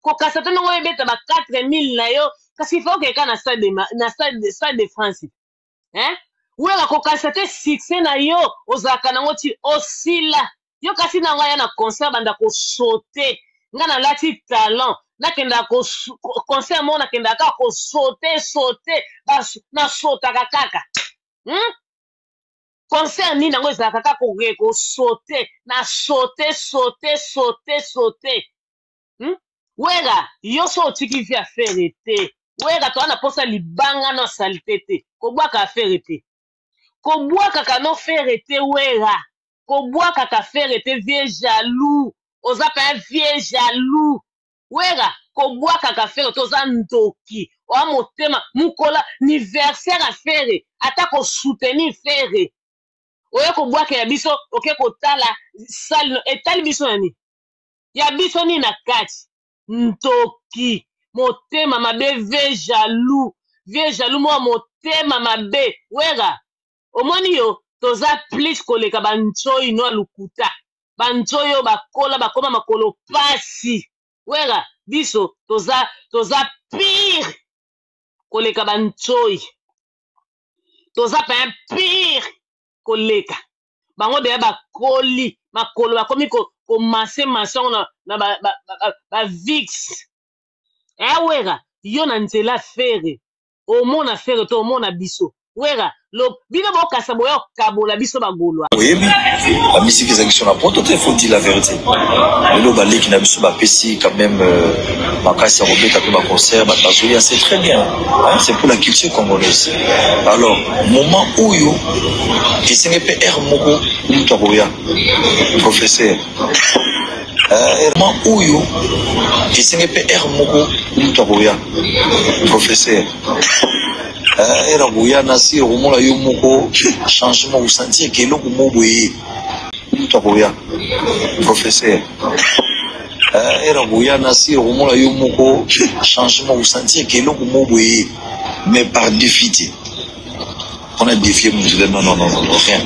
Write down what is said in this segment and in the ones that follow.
kokasa te ndongo ebeta ba 4000 na yo kasi il faut que kana stade de France hein wera kokasa te succès na yo ozaka nango ti osila yo kasi na nga ya na concert banda ko sauter nga na lati talent nakenda ko concert mo nakenda ka ko sauter na sotaka kaka concert ni nango ezalaka kaka ko sauter na sauter wera yo so otiki vi affaire te wera to ana posa libanga na salite te kobwaka affaire te kobwaka kano faire te wera kobwaka ka faire te vie jaloux oza pa vie jaloux wera kobwaka ka faire te oza ndoki oa motema mukola anniversaire affaire ata ko soutenir faire oye kobwaka ya biso oke kotala sale etali biso nani ya biso ni na kati ntoki motema mabe vie jaloux mwa motema mabe wera omoni yo toza plus koleka banchoyi no alukuta banchoyi oyo bakola bakoma makolo pasi wera biso toza pire koleka banchoyi toza pa pire koleka bango deya bakoli makolo bakomi komase masongo na ba vix wera yo na nzela fere omona fere to omona biso wera bino bokasa boya kabola biso bagolwa oyebi bamisiki ezalaki sur la poto te faut dire la vérité lelo baleki na biso bapesi quand même makasi ya kobeta mpe baconcert bato bazolia c'est très bien c'est pour la culture congolaise alors moment oyo esenge mpe aire moko mutu akoya professeur moment oyo esenge mpe aire moko mutu akoya professeur era boya nasi romona yo moko changement ou sentir que eloko mo boye mutu akoya professeur era boya nasi romona yo moko changement ou sentir que eloko mo boye mais par défi on a défié mutu de non rien.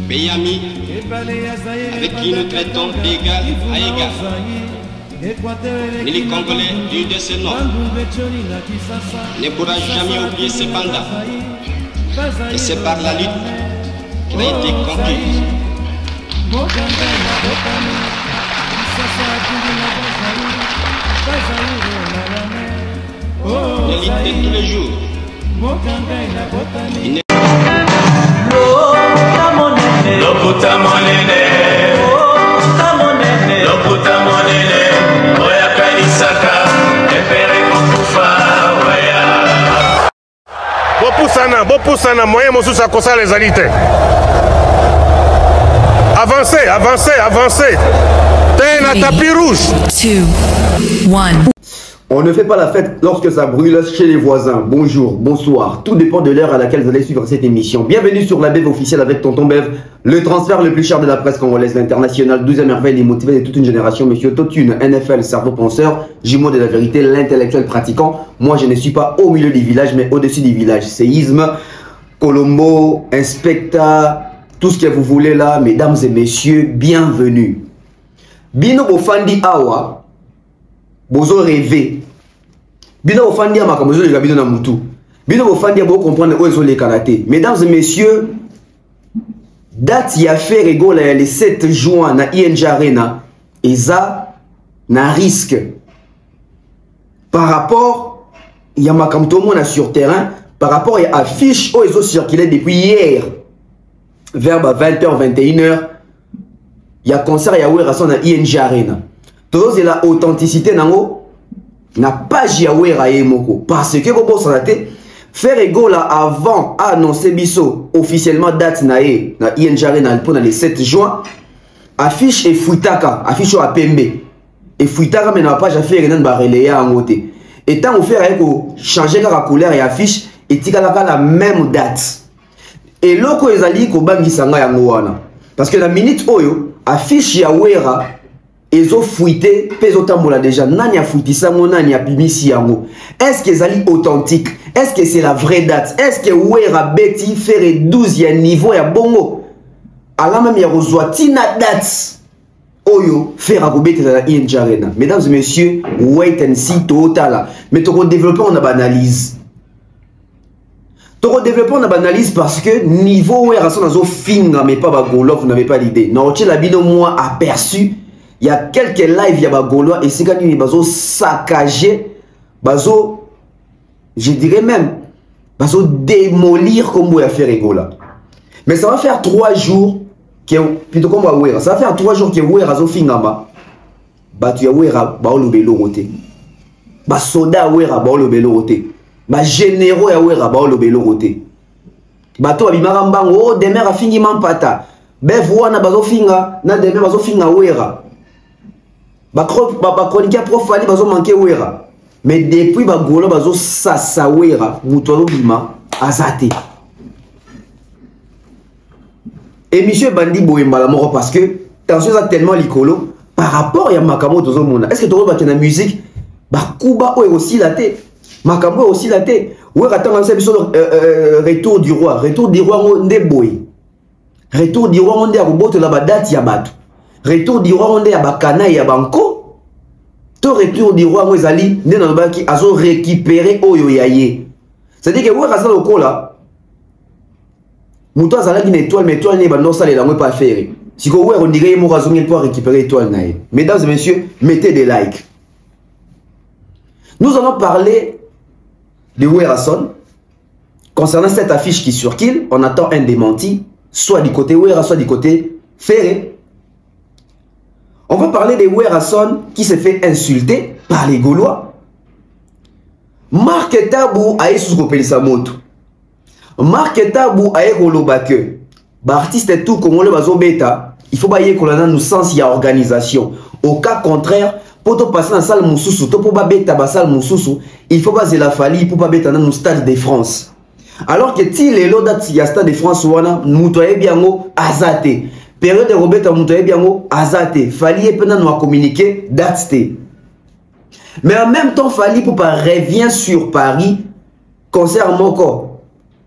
Pays amis, avec qui nous traitons d'égal à égal. Les Congolais du de ce nom ne pourra jamais oublier cependant que c'est par la lutte qu'il a été conquis. La lutte de tous les jours. Lokuta monene, lokuta monene, oya kanisaka, efere kokufa, oya. Bopusana, moyen mosusu akosala ezali te. Avancez. T'es na tapis rouge. 2, 1. On ne fait pas la fête lorsque ça brûle chez les voisins. Bonjour, bonsoir. Tout dépend de l'heure à laquelle vous allez suivre cette émission. Bienvenue sur la Bev officielle avec Tonton Bev, le transfert le plus cher de la presse congolaise, l'international, 12e merveille, les motivés de toute une génération. Monsieur Totune, NFL, cerveau penseur, jumeau de la vérité, l'intellectuel pratiquant. Moi, je ne suis pas au milieu des villages, mais au-dessus des villages. Séisme, Colombo, Inspecta, tout ce que vous voulez là, mesdames et messieurs, bienvenue. Bino Bofandi Awa, bozo rêvé. Bino Bofandi Awa, comme bozo les gabino na mutu. Bino Bofandi Awa, comprendre où ils ont les karatés. Mesdames et messieurs, date y a fait rigole le 7 juin na ING Arena, et ça, na risque. Par rapport, il y a ma comme tout le monde sur terrain, par rapport à affiche où ils ont circulé depuis hier, vers 20h, 21h, il y a concert, il y a Werason à ING Arena. Tout c'est la authenticité n'a pas Jiawera Yemoko. Parce que vous savez, faire ego là avant annoncer biso officiellement date na ING Arena pour le 7 juin, affiche et Fuitaka, affiche à Pembe. Et Fuitaka mais n'a pas fait rien de relayer en côté. Et tant vous faire changer la couleur et affiche et tikalaka la même date. Et loko ezali ko bangi sanga ya ngwana. Parce que la minute oyo affiche ya Wera ezo fuité peso tambola déjà nani a fuiti sango nani a pimisi yango. Est-ce que ezali authentique? Est-ce que c'est la vraie date? Est-ce que Wera beti faire 12 ya niveau ya bongo? Ala même ya rozwa tina date oyo faire ko beti la ING Arena. Mesdames et messieurs, wait and see totala. Mais to développer on a analyse. Pour développer on a analyse parce que niveau où Erason a finga mais pas Bagolo, vous n'avez pas l'idée. Non, tu l'as bien moi aperçu. Il y a quelques lives, il y a Bagolo et c'est quand il bazo saccagé, bazo, je dirais même, bazo démolir comme vous a fait Regola. Mais ça va faire 3 jours que plutôt comme Wera, ça va faire 3 jours que Wera zo finga ma. Bah tu as Wera ba le belo roté. Bah soda Wera ba le belo roté. Ba généraux ya Wera ba lo belo roté. Bato abimaka mbango o demer afingi mampata. Be vuana bazo finga na demer bazo finga Wera. Ba chroniqueur profali bazo manquer Wera. Mais depuis ba golo bazo sasa Wera, muto bima azate. Et monsieur Bandi Boyembala moko parce que tension ça tellement likolo par rapport ya makamo tozo mona. Est-ce que tu vois la musique ba kuba o aussi la tête. Makambo aussi la tête. Ouais, attends, retour du roi. Retour du roi, on est boy. Retour du roi, on est à Boboto la date Yabat. Retour du roi, on est à Bakana et à Banco. Tout retour du roi, on est allé, dans le baki, à récupérer Oyo Yaye. C'est-à-dire que, ouais, à ça, le coup là, Mouton, ça a une étoile, mais étoile n'est pas non, ça, les langues pas faire. Si vous on dirait, moi, raison, il peut récupérer l'étoile. Mesdames et messieurs, mettez des likes. Nous allons parler de Werason. Concernant cette affiche qui circule, on attend un démenti, soit du côté Wera, soit du côté Ferré. On va parler de Werason qui s'est fait insulter par les Gaulois. Marc Tabou a été sous sa moto. Marc Tabou a été rolobake. Artiste tout comme on le bazo bêta, il faut pas y aller nous sens il y a organisation. Au cas contraire, pour te passer dans la salle Moussoussou, pour pas bêta la salle Moussoussou, il faut pas la fali pour pas bêta dans le stade de France. Alors que si les lots d'at il y a stade de France wana mutoye biango azate. Période de Robert mutoye biango azate. Fali et pendant nous communiquer date. Mais en même temps fali pour pas revient sur Paris concert mon corps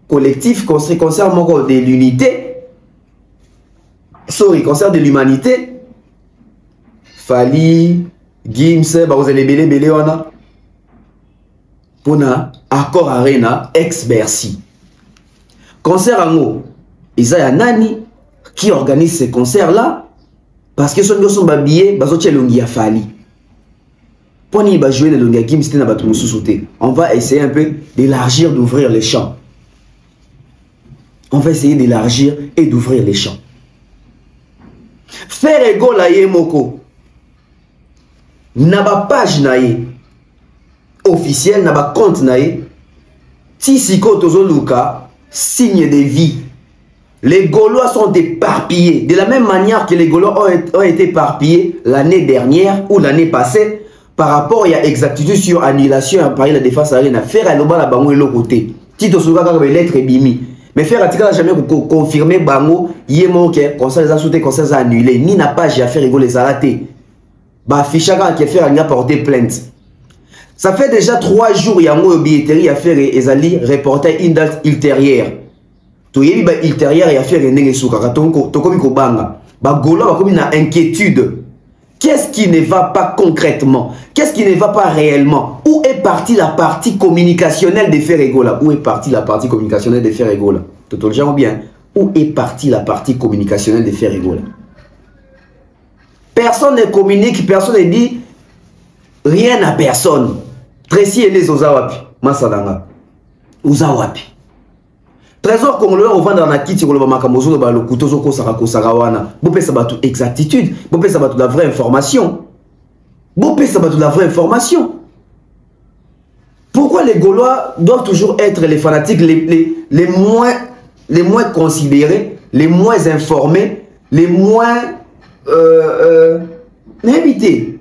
collectif concert mon corps de l'unité. Sorry, concert de l'humanité. Fali Gims, vous allez belé wana. Pona Accord Arena ex-Bercy. Concert en haut. Isaiah Nani qui organise ces concerts-là parce que son sont babillés, bazoche longi a Fali. Poni va jouer le longi a Gims na batu mususuté. On va essayer un peu d'élargir, d'ouvrir les champs. On va essayer d'élargir et d'ouvrir les champs. Faire ego la yemoko. Naba page nae officiel, naba compte nae tisiko tozo luka signe de vie. Les Gaulois sont éparpillés de la même manière que les Gaulois ont été éparpillés l'année dernière ou l'année passée par rapport à exactitude sur annulation à Paris la défense arena faire à l'oba la bango et l'autre côté tito souka comme lettre bimi mais faire article jamais confirmer bango yemo que conseil les a sauté conseil a annulé ni n'a pas j'ai à faire rigoler les alaté bah fichaka qui faire a porter plainte. Ça fait déjà 3 jours yango obieterie à faire ezali reporter une date ultérieure to yebi ba ultérieure ya faire ndenge souka katonko to komi ko banga ba gola ba komi na inquiétude. Qu'est-ce qui ne va pas concrètement? Qu'est-ce qui ne va pas réellement? Où est partie la partie communicationnelle des Ferregola? Où est partie la partie communicationnelle des Ferregola? Tout le gens bien. Où est partie la partie communicationnelle des Ferregola? Personne ne communique, personne ne dit rien à personne. Tracy et les Ozawapi. Masadanga. Ozawapi. Trésor congolais au vendre dans la kiti ko ba makambozo ba le couteau ko saka wana. Bopé ça ba tout exactitude, bopé ça ba tout la vraie information. Bopé ça ba tout la vraie information. Pourquoi les Gaulois doivent toujours être les fanatiques les moins considérés, les moins informés, les moins invités.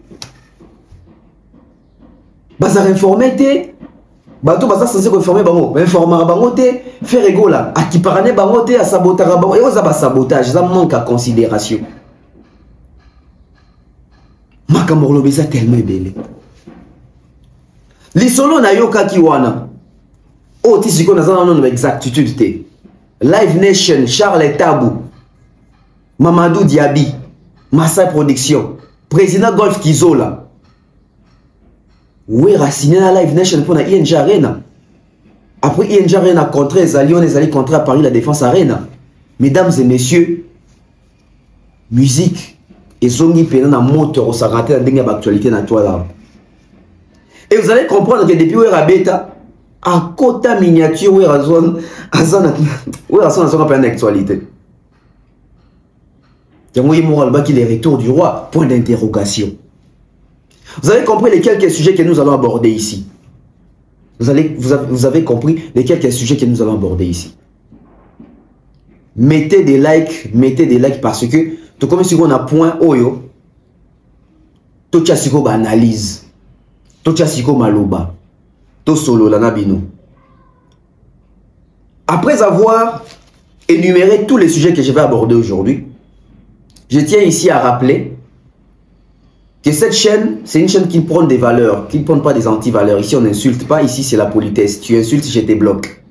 Bazar informé bato baza censé informer bango, informer bango te, faire rigola, a qui parane bango te, a saboter bango, et oza ba sabotage, ça manque à considération. Makambo beza tellement belé. Li solo na yoka ki wana. O ti siko na zana non exactitude te. Live Nation, Charles Tabou, Mamadou Diaby, Massa Production, Président Golf Kizola. Oui, signé la Live Nation pour la ING Arena. Après ING Arena contre les Allions, les Alliés contre Paris la Défense Arena. Mesdames et messieurs, musique et zongi pendant un moteur au sarate dans une actualité dans toi là. Et vous allez comprendre que depuis où est bêta à côté miniature où est la zone d'actualité. Il y a les retours du roi, point d'interrogation. Vous avez compris les quelques sujets que nous allons aborder ici. Vous avez compris les quelques sujets que nous allons aborder ici. Mettez des likes parce que tout comme si on a point oyo, tout chasiko ba analyse, tout chasiko maloba, tout solo la nabino. Après avoir énuméré tous les sujets que je vais aborder aujourd'hui, je tiens ici à rappeler que cette chaîne, c'est une chaîne qui prône des valeurs, qui ne prône pas des anti-valeurs. Ici, on n'insulte pas, ici, c'est la politesse. Tu insultes, je te bloque.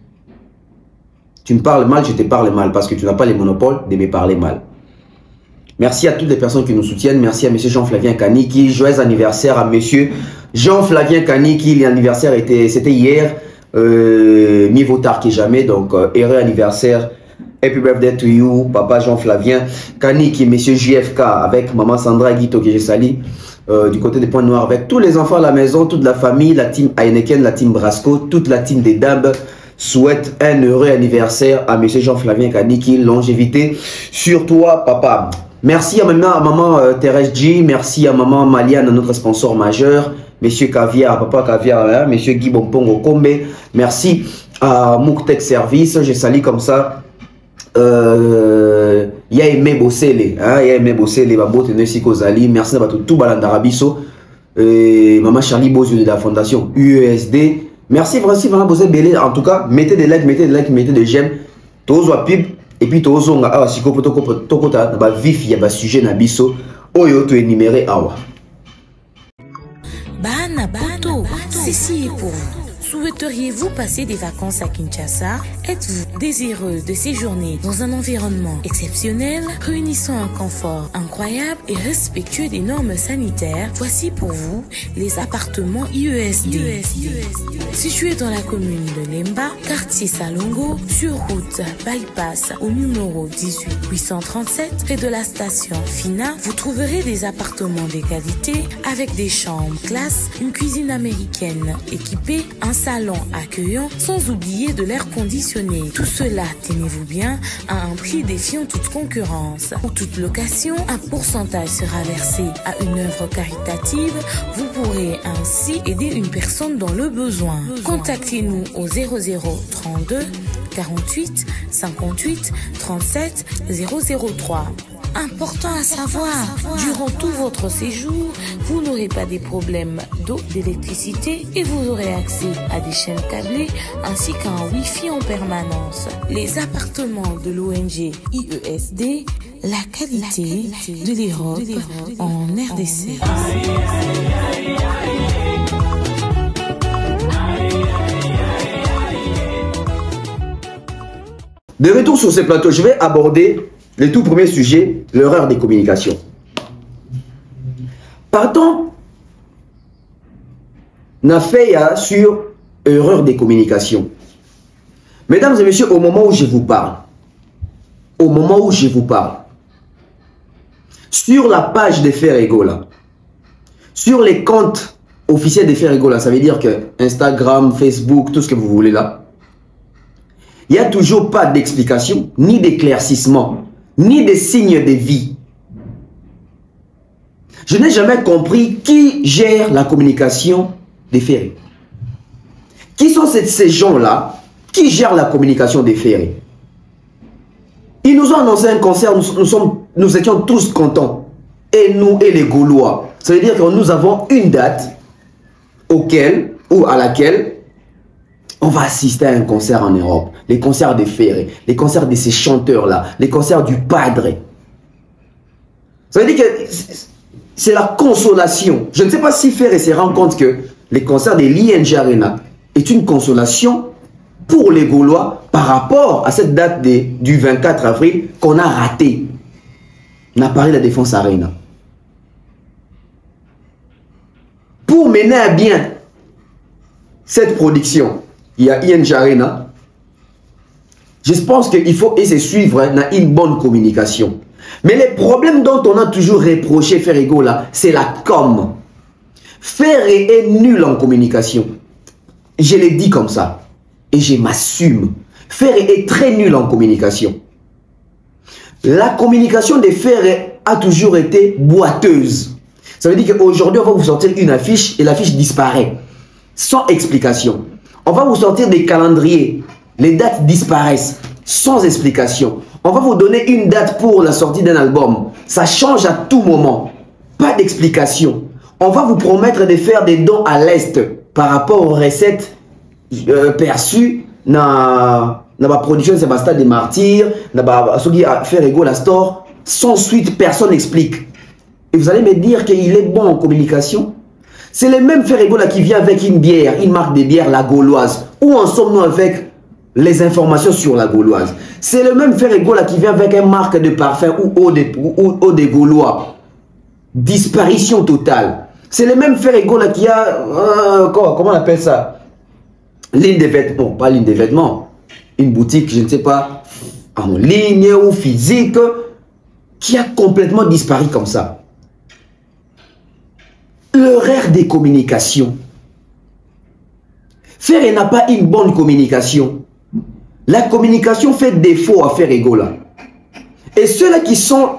Tu me parles mal, je te parle mal, parce que tu n'as pas les monopoles de me parler mal. Merci à toutes les personnes qui nous soutiennent. Merci à M. Jean-Flavien Kaniki. Joyeux anniversaire à M. Jean-Flavien Kaniki. L'anniversaire c'était hier. Mieux vaut tard que jamais. Donc, heureux anniversaire. Happy birthday to you, Papa Jean-Flavien Kaniki, M. JFK, avec Maman Sandra Guito que j'ai sali. Du côté des Points Noirs, avec tous les enfants à la maison, toute la famille, la team Heineken, la team Brasco, toute la team des Dabs souhaite un heureux anniversaire à M. Jean-Flavien Kaniki. Longévité sur toi, papa. Merci à maman Thérèse G, merci à maman Maliane, notre sponsor majeur, monsieur Caviar, papa Caviar, hein, monsieur Guy Bompongo Kombe, merci à Mouktek Service, je salue comme ça. Il y a aimé bosser les, hein, il y a aimé bosser les babos tenesi kozali, merci à tout balandarabiso, maman Charlie Bozio de la fondation UESD, merci vraiment bosser belé, en tout cas, mettez des likes, mettez des j'aime, tous wa pib. Et puis tozo nga awa siko toko ta ba vif ya ba sujet na biso oyo to énuméré awa. Bana bato, ceci est pour vous. Souhaiteriez-vous passer des vacances à Kinshasa? Êtes-vous désireux de séjourner dans un environnement exceptionnel, réunissant un confort incroyable et respectueux des normes sanitaires? Voici pour vous les appartements IESD. Situés dans la commune de Lemba, quartier Salongo, sur route Bypass au numéro 18837, près de la station Fina, vous trouverez des appartements de qualité avec des chambres classe, une cuisine américaine équipée, un salon accueillant, sans oublier de l'air conditionné. Tout cela, tenez-vous bien, à un prix défiant toute concurrence. Pour toute location, un pourcentage sera versé à une œuvre caritative. Vous pourrez ainsi aider une personne dans le besoin. Contactez-nous au 0032 48 58 37 003. Important à savoir, durant tout votre séjour, vous n'aurez pas des problèmes d'eau, d'électricité et vous aurez accès à des chaînes câblées ainsi qu'à un Wi-Fi en permanence. Les appartements de l'ONG IESD, la qualité de l'Europe en RDC. De retour sur ce plateau, je vais aborder le tout premier sujet, l'erreur des communications. Partons sur erreur des communications. Mesdames et messieurs, au moment où je vous parle, sur la page de Ferrego là, sur les comptes officiels de Ferrego là, ça veut dire que Instagram, Facebook, tout ce que vous voulez là, il n'y a toujours pas d'explication, ni d'éclaircissement, ni de signes de vie. Je n'ai jamais compris qui gère la communication des ferrés. Qui sont ces gens-là qui gèrent la communication des ferrés? Ils nous ont annoncé un concert, nous étions tous contents. Et nous et les Gaulois. Ça veut dire que nous avons une date à laquelle on va assister à un concert en Europe. Les concerts des ferrés, les concerts de ces chanteurs-là, les concerts du Padre. Ça veut dire que c'est la consolation. Je ne sais pas si Ferré se rend compte que les concerts de l'ING Arena est une consolation pour les Gaulois par rapport à cette date du 24 avril qu'on a raté. On a parlé de la Défense Arena. Pour mener à bien cette production, il y a ING Arena. Je pense qu'il faut essayer de suivre une bonne communication. Mais les problèmes dont on a toujours reproché Ferrego là, c'est la com. Ferré est nul en communication. Je l'ai dit comme ça. Et je m'assume. Ferré est très nul en communication. La communication de Ferré a toujours été boiteuse. Ça veut dire qu'aujourd'hui, on va vous sortir une affiche et l'affiche disparaît. Sans explication. On va vous sortir des calendriers. Les dates disparaissent. Sans explication. On va vous donner une date pour la sortie d'un album. Ça change à tout moment. Pas d'explication. On va vous promettre de faire des dons à l'Est par rapport aux recettes perçues dans la production de Sébastien des Martyrs, dans Ferrego la Store. Sans suite, personne n'explique. Et vous allez me dire qu'il est bon en communication? C'est le même Ferrego là qui vient avec une bière, une marque de bière, la Gauloise. Où en sommes-nous avec les informations sur la Gauloise? C'est le même Ferrego là qui vient avec une marque de parfum ou eau des Gaulois. Disparition totale. C'est le même Ferrego là qui a... comment on appelle ça? Ligne de vêtements. Pas ligne de vêtements. Une boutique, je ne sais pas, en ligne ou physique, qui a complètement disparu comme ça. L'erreur des communications. Ferré n'a pas une bonne communication. La communication fait défaut à Ferrego là. Et ceux-là qui sont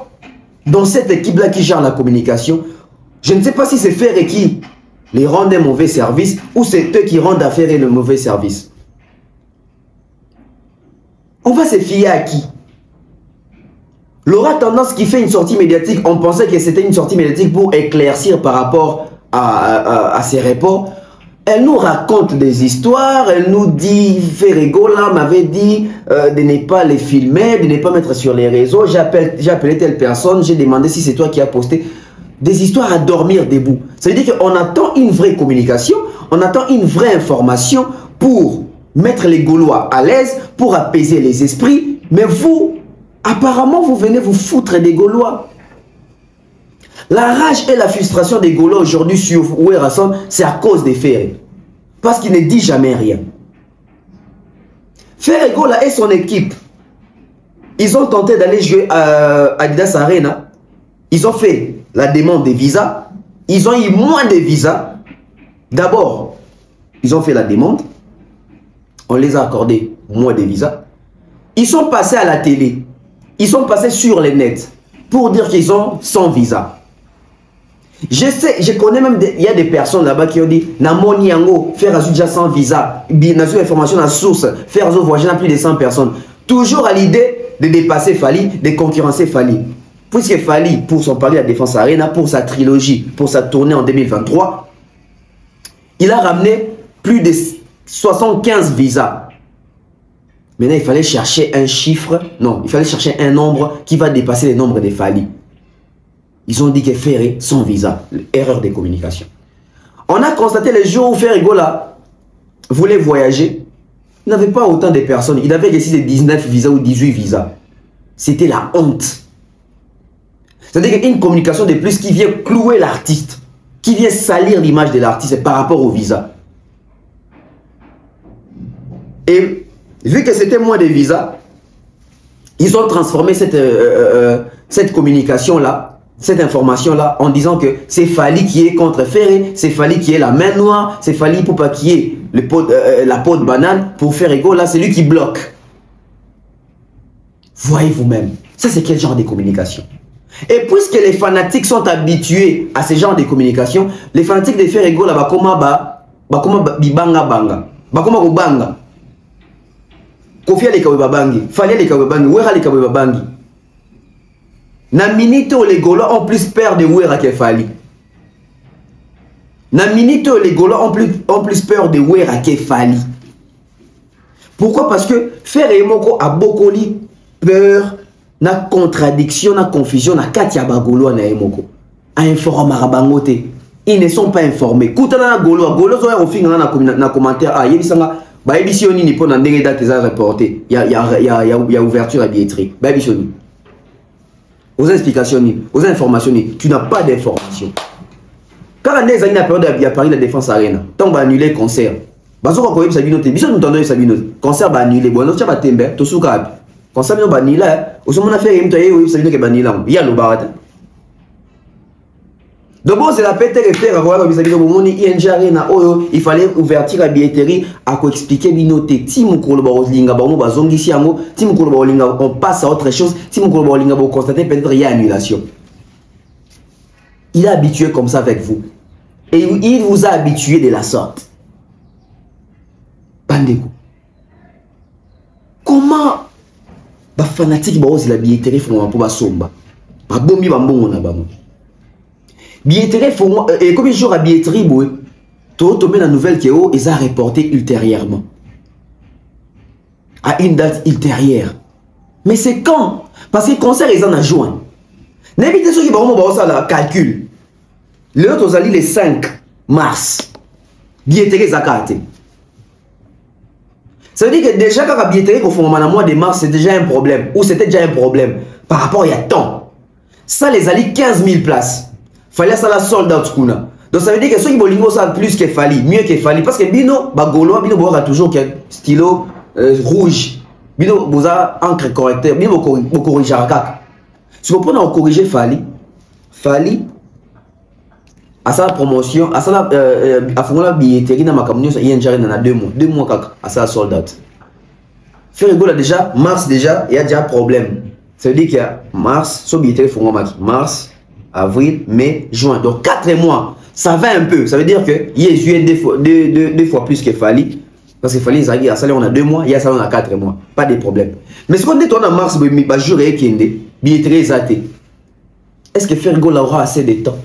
dans cette équipe-là qui gère la communication, je ne sais pas si c'est Ferré qui les rend un mauvais service ou c'est eux qui rendent à Ferré le mauvais service. On va se fier à qui? Laura Tendance qui fait une sortie médiatique, on pensait que c'était une sortie médiatique pour éclaircir par rapport à ces reports. Elle nous raconte des histoires, elle nous dit, Ferrego là m'avait dit de ne pas les filmer, de ne pas mettre sur les réseaux. J'ai appelé telle personne, j'ai demandé si c'est toi qui as posté. Des histoires à dormir debout. Ça veut dire qu'on attend une vraie communication, on attend une vraie information pour mettre les Gaulois à l'aise, pour apaiser les esprits. Mais vous, apparemment, vous venez vous foutre des Gaulois. La rage et la frustration des Gaulois aujourd'hui sur Ouerasson, c'est à cause des Ferré. Parce qu'il ne dit jamais rien. Ferrego là et son équipe, ils ont tenté d'aller jouer à Adidas Arena. Ils ont fait la demande des visas. Ils ont eu moins de visas. D'abord, ils ont fait la demande. On les a accordé moins de visas. Ils sont passés à la télé. Ils sont passés sur les nets pour dire qu'ils ont 100 visas. Je sais, je connais même, il y a des personnes là-bas qui ont dit Namoni Yango, faire déjà 100 visas, n'a information à source, faire voyager à plus de 100 personnes. Toujours à l'idée de dépasser Fali, de concurrencer Fali. puisque Fally, pour son pari à la Défense Arena, pour sa trilogie, pour sa tournée en 2023, il a ramené plus de 75 visas. Maintenant, il fallait chercher un chiffre, non, il fallait chercher un nombre qui va dépasser le nombre de Fally. Ils ont dit que Ferré sans visa, erreur de communication. On a constaté les jours où Ferrigo là voulait voyager, il n'avait pas autant de personnes, il avait décidé 19 visas ou 18 visas. C'était la honte. C'est-à-dire qu'une communication de plus qui vient clouer l'artiste, qui vient salir l'image de l'artiste par rapport au visa. Et vu que c'était moins de visas, ils ont transformé cette communication-là, cette information-là, en disant que c'est Fally qui est contre Ferré, c'est Fally qui est la main noire, c'est Fally Poupa qui est la peau de banane pour Ferrigo, là, c'est lui qui bloque. Voyez vous-même, ça c'est quel genre de communication? Et puisque les fanatiques sont habitués à ce genre de communication, les fanatiques de Ferrigo, là, bibanga banga, bakoma banga. Kofi ale kawe babangi, Fally ale kawe babangi, Wera ale kawe babangi. Na minute où les Gaulois ont plus peur de Wera que Fally. Na minute où les Gaulois ont plus peur de Wera que Fally. Pourquoi? Parce que Ferré Moko a beaucoup peur, na contradiction, na confusion, na katia ba Gaulois na Moko. A informer Marabangote. Ils ne sont pas informés. Koutana na Gaulois zoya au fin na commentaire ah yebisanga ba ebisioni ni pona ndenge date za reporté. Il y a ouverture à billetterie. Ba ebisioni. Aux explications, aux informations, tu n'as pas d'informations. Quand on est à période de Paris la Défense Arena, tant va annuler le concert. Bazo ko koyeb sabinote, biso nous tendons sabinote. Concert va annuler, bon, tu vas tember, to souka. Concert va annuler, au moment na faire yimto yé sabinote va annuler. Il y a le barata. Donc bon, c'est la pète que faire avoir la sabinote au monde ING Arena, il fallait ouverture à billetterie à ko expliquer binote. Timu ko lo ba olinga ba mo bazongi siango, timu ko lo ba olinga on passe à autre chose, timu ko lo ba olinga ba constater peut-être il y a annulation. Il est habitué comme ça avec vous. Et il vous a habitué de la sorte. Bandeko. Comment les fanatiques de la billetterie font pour la somba? Ba bombi ba mbongo na bango. Billetterie font et comme jour à billetterie boy, tout tomber la nouvelle qui est haut, ils ont reporté ultérieurement. À une date ultérieure. Mais c'est quand? Parce que le concert ils en ont joint. N'évitez ceux qui vont ça la calcul. Le autre aux alliés le 5 mars. Billetterie zakate. Ça veut dire que déjà quand la billetterie qu'on fait au mois de mars, c'est déjà un problème. Ou c'était déjà un problème. Par rapport à il y a temps. Ça les alliés 15 000 places. Fallait ça la sold out kuna. Donc ça veut dire que ceux qui vont ça plus que Fally, mieux que Fally. Parce que Bino, Gaulois, Bino aura toujours un stylo rouge. Bino boza encre correcteur. Bino vous corriger à kaka. Si vous prenez à corriger Fally, à sa promotion, à sa la billetterie dans ma communauté, il y a déjà 2 mois. 2 mois kaka, à sa sold out. Ferrigo là déjà, mars déjà, il y a déjà un problème. Ça veut dire qu'il y a mars, son billetterie font mars, avril, mai, juin. Donc 4 mois, ça va un peu. Ça veut dire que il y a juillet 2 fois plus que Fally. Parce que Fally, il y a ça, on a 2 mois, il y a ça, on a 4 mois. Pas de problème. Mais ce qu'on dit, on a mars, bah, jour et kende, billetterie zaté. Est-ce que Ferrigo là aura assez de temps?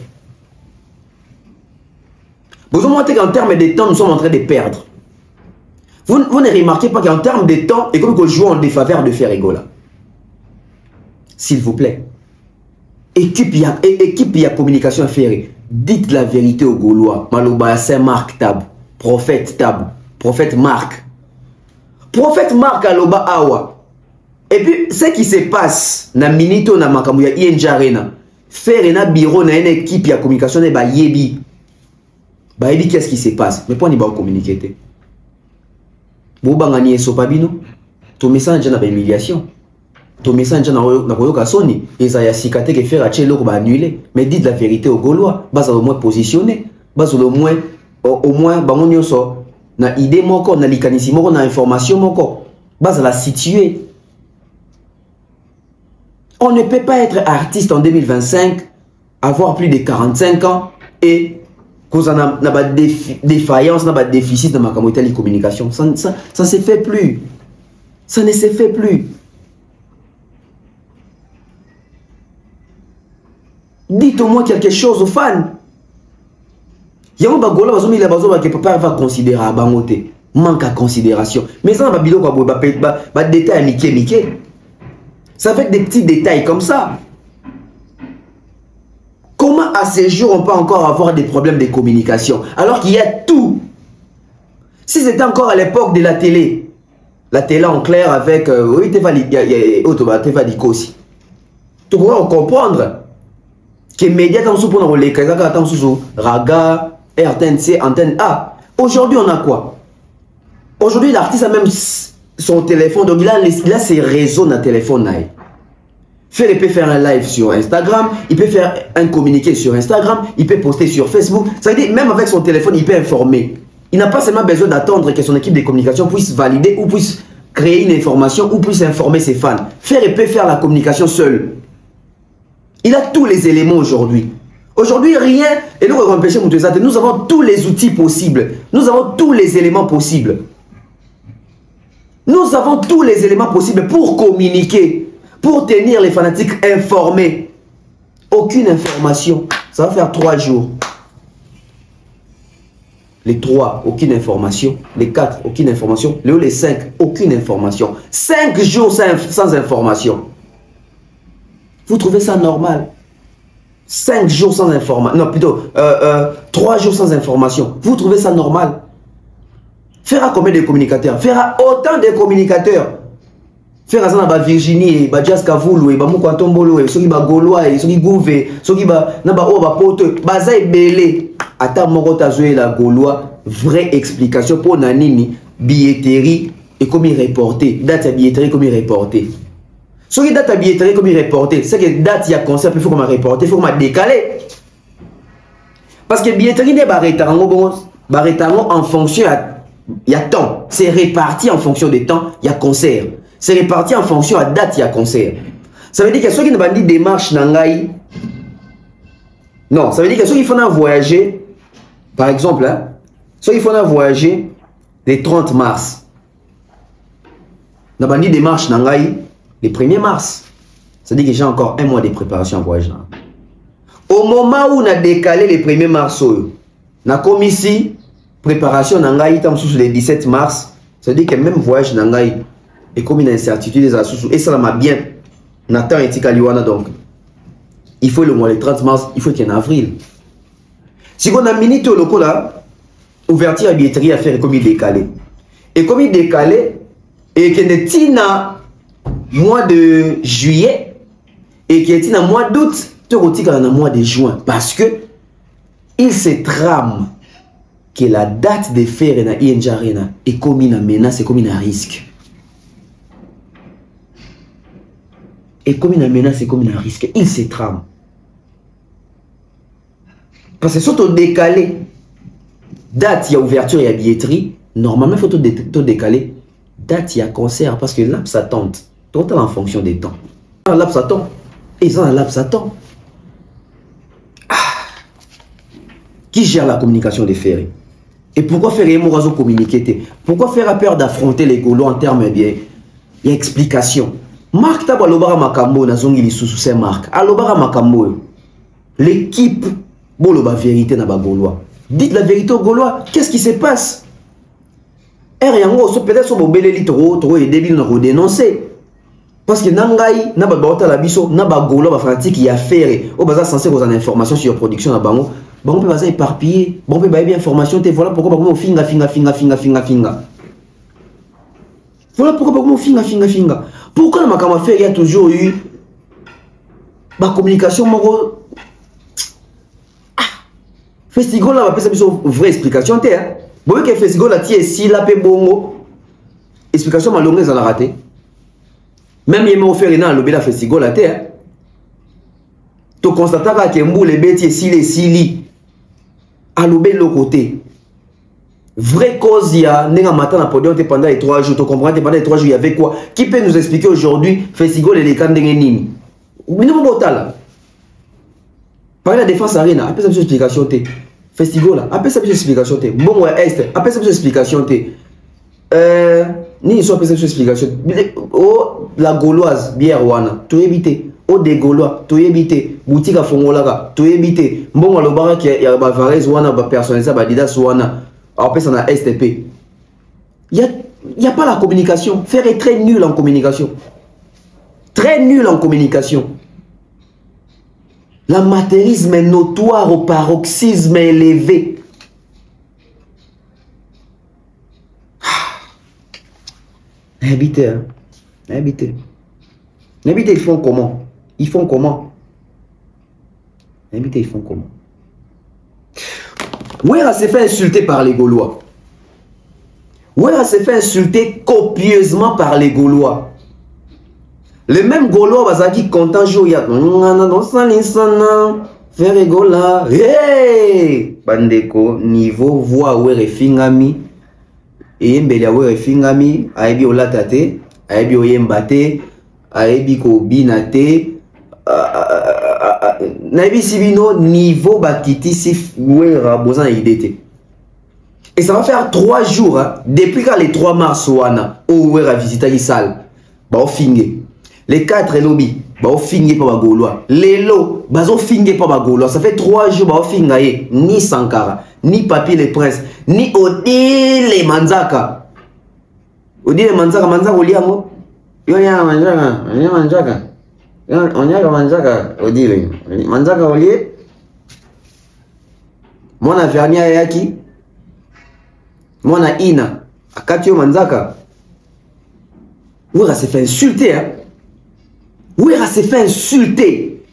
Vous remarquez qu'en termes de temps, nous sommes en train de perdre. Vous ne remarquez pas qu'en termes de temps, et comme que joue en défaveur de Ferrigo là. S'il vous plaît. Équipe y a communication à faire. Dites la vérité aux Gaulois. Maloba Saint-Marc Tab. Prophète Tab. Prophète Marc. Prophète Marc Aloba Awa. Et puis, ce qui se passe, na minito na makamouya ING Arena. Faire un bureau na une équipe y a communication et ba yebi. Bah, il dit qu'est-ce qui se passe? Mais pourquoi il va communiquer? Vous bangani sopabino, ton message n'a pas humiliation. Ton message n'a pas sonné. Et ça y a cicaté que faire à Tchélo va annuler. Mais dites la vérité aux Gaulois. Bas au moins positionné. Bas au moins, bangonio so. Na idée moko, na likanisi moko, na information moko. Bas à la situer. On ne peut pas être artiste en 2025, avoir plus de 45 ans et cause on a pas de défaillance, on a pas de déficit dans ma communication. Ça ne se fait plus. Ça ne se fait plus. Dites-moi quelque chose aux fans. Yamo bagola bazomi la bazo que papa va considérer à bangote. Manque à considération. Mais ça va bilo ba détail Mickey. Ça fait des petits détails comme ça. Comment à ces jours on peut encore avoir des problèmes de communication alors qu'il y a tout? Si c'était encore à l'époque de la télé en clair avec oui, tu pourrais comprendre que les médias sont pour les Raga, RTNC, Antenne A. Aujourd'hui, on a quoi? Aujourd'hui, l'artiste a même son téléphone, donc il a ses réseaux dans le téléphone. Il peut faire un live sur Instagram, il peut faire un communiqué sur Instagram, il peut poster sur Facebook. Ça veut dire, même avec son téléphone, il peut informer. Il n'a pas seulement besoin d'attendre que son équipe de communication puisse valider ou puisse créer une information ou puisse informer ses fans. Il peut faire la communication seul. Il a tous les éléments aujourd'hui. Aujourd'hui, rien. Et nous, nous avons tous les outils possibles. Nous avons tous les éléments possibles. Nous avons tous les éléments possibles pour communiquer, pour tenir les fanatiques informés. Aucune information. Ça va faire 3 jours. Les 3, aucune information. Les 4, aucune information. Les 5, aucune information. 5 jours sans information. Vous trouvez ça normal? 5 jours sans information. Non, plutôt 3 jours sans information. Vous trouvez ça normal? Faire combien de communicateurs? Faire autant de communicateurs. Faire ça dans Virginie, Badjas Kavoulou, Moukantombolo, Soki Gaulois, Soki Gouvé, Soki Naba Oba Pote, Bazaï Belé. Ata Mokota Zoé la Gaulois, vraie explication pour Nanini, billetterie et comme il reporté. Date à billetterie comme il reporté. Ce qui date à billetterie comme il reporté, c'est que date il y a concert, il faut qu'on m'a reporté, il faut qu'on m'a décalé. Parce que billetterie n'est pas en fonction, il y a temps. C'est réparti en fonction des temps, il y a concert. C'est réparti en fonction à date, il y a concert. Ça veut dire que ceux qui n'ont pas dit démarche Nangaï, non, ça veut dire que ceux qui font un voyager, par exemple, hein, ceux qui font un voyager le 30 mars, n'ont pas dit démarche Nangaï le 1er mars. Ça veut dire que j'ai encore 1 mois de préparation en voyage. Au moment où on a décalé le 1er mars, on a commis ici préparation Nangaï, le 17 mars, ça veut dire que même voyage Nangaï, et comme une incertitude des assous et ça m'a bien Nathan et Tikaliwana donc il faut le mois le 30 mars, il faut qu'il y ait en avril. Si on a minute au local là, ouverture à billetterie à faire comme il décalé. Et comme il décalé, et qu'il est en mois de juillet, et qu'il est en mois d'août, tu retires en mois de juin. Parce que il se trame que la date de faire na INJ Arena est comme une menace, c'est comme un risque. Et comme une menace, c'est comme un risque. Il se trame. Parce que surtout décalé, date, il y a ouverture, il y a billetterie. Normalement, il faut tout décaler. Date, il y a concert. Parce que laps attend. Total en fonction des temps. Un laps attend. Et ils ont un laps attend. Qui gère la communication des ferries? Et pourquoi faire un réseau communiquer? Pourquoi faire peur d'affronter les Gaulois en termes bien? Il y a explication. Marc Tabo Alobara Makambo na zongi lisusu c'est Marc. Alobara Makambo. L'équipe boloba vérité na ba Gaulois. Dites la vérité aux Gaulois. Qu'est-ce qui se passe? Peut-être so bobeleli trop et débile na redénoncer. Parce que nangai na ba bota la biso na ba Gaulois ba fanatique y a faire. O baza censé vous en information sur production na bango. Bango peut baza éparpillé. Bango peut ba bien information te voilà pourquoi bango finga. Voilà pourquoi bango finga. Pourquoi dans ma il y a toujours eu ma communication Festival là, c'est une vraie explication. Vous voyez que Festival là, si la paix bongo, explication malheureuse à la raté. Même il m'a offert un lobby la Festival là, tu constates que mbou les bêtes si les sili à lobby l'autre côté. Vraie cause, il y a un matin à podium pendant les 3 jours. Tu comprends? Pendant les 3 jours, il y avait quoi? Qui peut nous expliquer aujourd'hui Festival et les Kandengeni? Minimum total. Par la défense arena, après ça, une explication. Festival là, après ça, une explication. Bon, ouais, Est, après ça, une explication. Ni soit après ça, une explication. Oh, la Gauloise, bière, wana. Tu éviter. o de Gaulois to yebite boutique a fongolaka to yebite mbongo lobaka ki ya ba Varese wana ba personnaliser ba Adidas wana après ça na STP. Il y a pas la communication. Faire est très nul en communication. Très nul en communication. L'amateurisme est notoire au paroxysme élevé. Habitez, hein. Habitez. Habitez, ils font comment? Ils font comment? Habitez, ils font comment? Ouera s'est fait insulter par les Gaulois. Ouera s'est fait insulter copieusement par les Gaulois. Les mêmes Gaulois, bazaki content jouer. Faire rigola. Hey! Bandeko, niveau, voix, ouere fingami. Et mbele ouere fingami. Aebi olatate. Aebi oyembate. Aebi ko binate. Naebi sibino, niveau bakiti si ouera bozan idete. Et ça va faire 3 jours, hein, depuis quand les 3 mars, ouana, ouera visité la salle. Bah, on finge. Les 4 lobby, bah, on finge pas ma Gaulois. Les lots, bah, on finge pas ma Gaulois. Ça fait 3 jours, bah, on finge ni Sankara, ni Papi les Princes, ni Odile Manzaka. Odile Manzaka, Manzaka, Oliamo. Yonya Manzaka, Yonya Manzaka. Yonya Manzaka, Odile. Manzaka, Olie. Mon avernia yaki. Mon Ina. Akatio Manzaka. Ouera s'est fait insulter, hein. Ouera s'est fait insulter.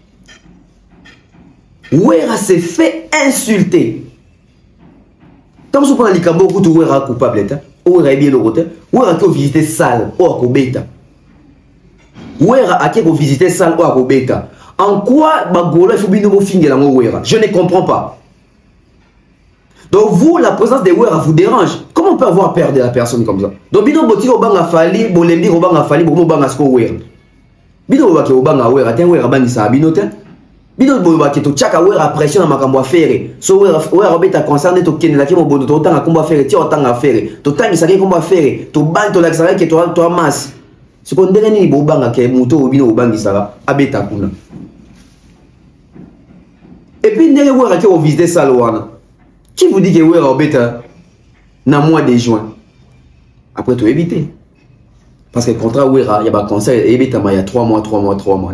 Ouera s'est fait insulter. Tant que vous prenez les cambo, vous ouera coupable, hein. Ouera est bien le côté. Ouera qui a visité salle, ou à Kobeta. Ouera a qui a visité salle, ou à Kobeta. En quoi, Bagolo, il faut bien nous finir la Ouera? Je ne comprends pas. Donc vous, la présence des Ouera vous dérange. Comment on peut avoir peur de la personne comme ça? Donc bino boti obanga fali, bolembi obanga fali, bomo banga sko Ouera. Bino obaki obanga Ouera, ten Ouera bandi sa bino ten. Bino obaki to chaka Ouera pression na makambo affaire. So Ouera obeta concerne to kende la ki mo bondo to tanga kombo affaire, ti otanga affaire. To tangi sa ki kombo affaire, to bandi to la sa ki to amas. Ce qu'on ndenge ni bobanga ke muto obino obangi sa abeta kuna. Et puis ndenge Ouera ki o visiter salle wana. Qui vous dit que Ouera obeta na mois de juin? Après tout éviter. Parce que contrat Ouera, il y a un concert et il y a 3 mois.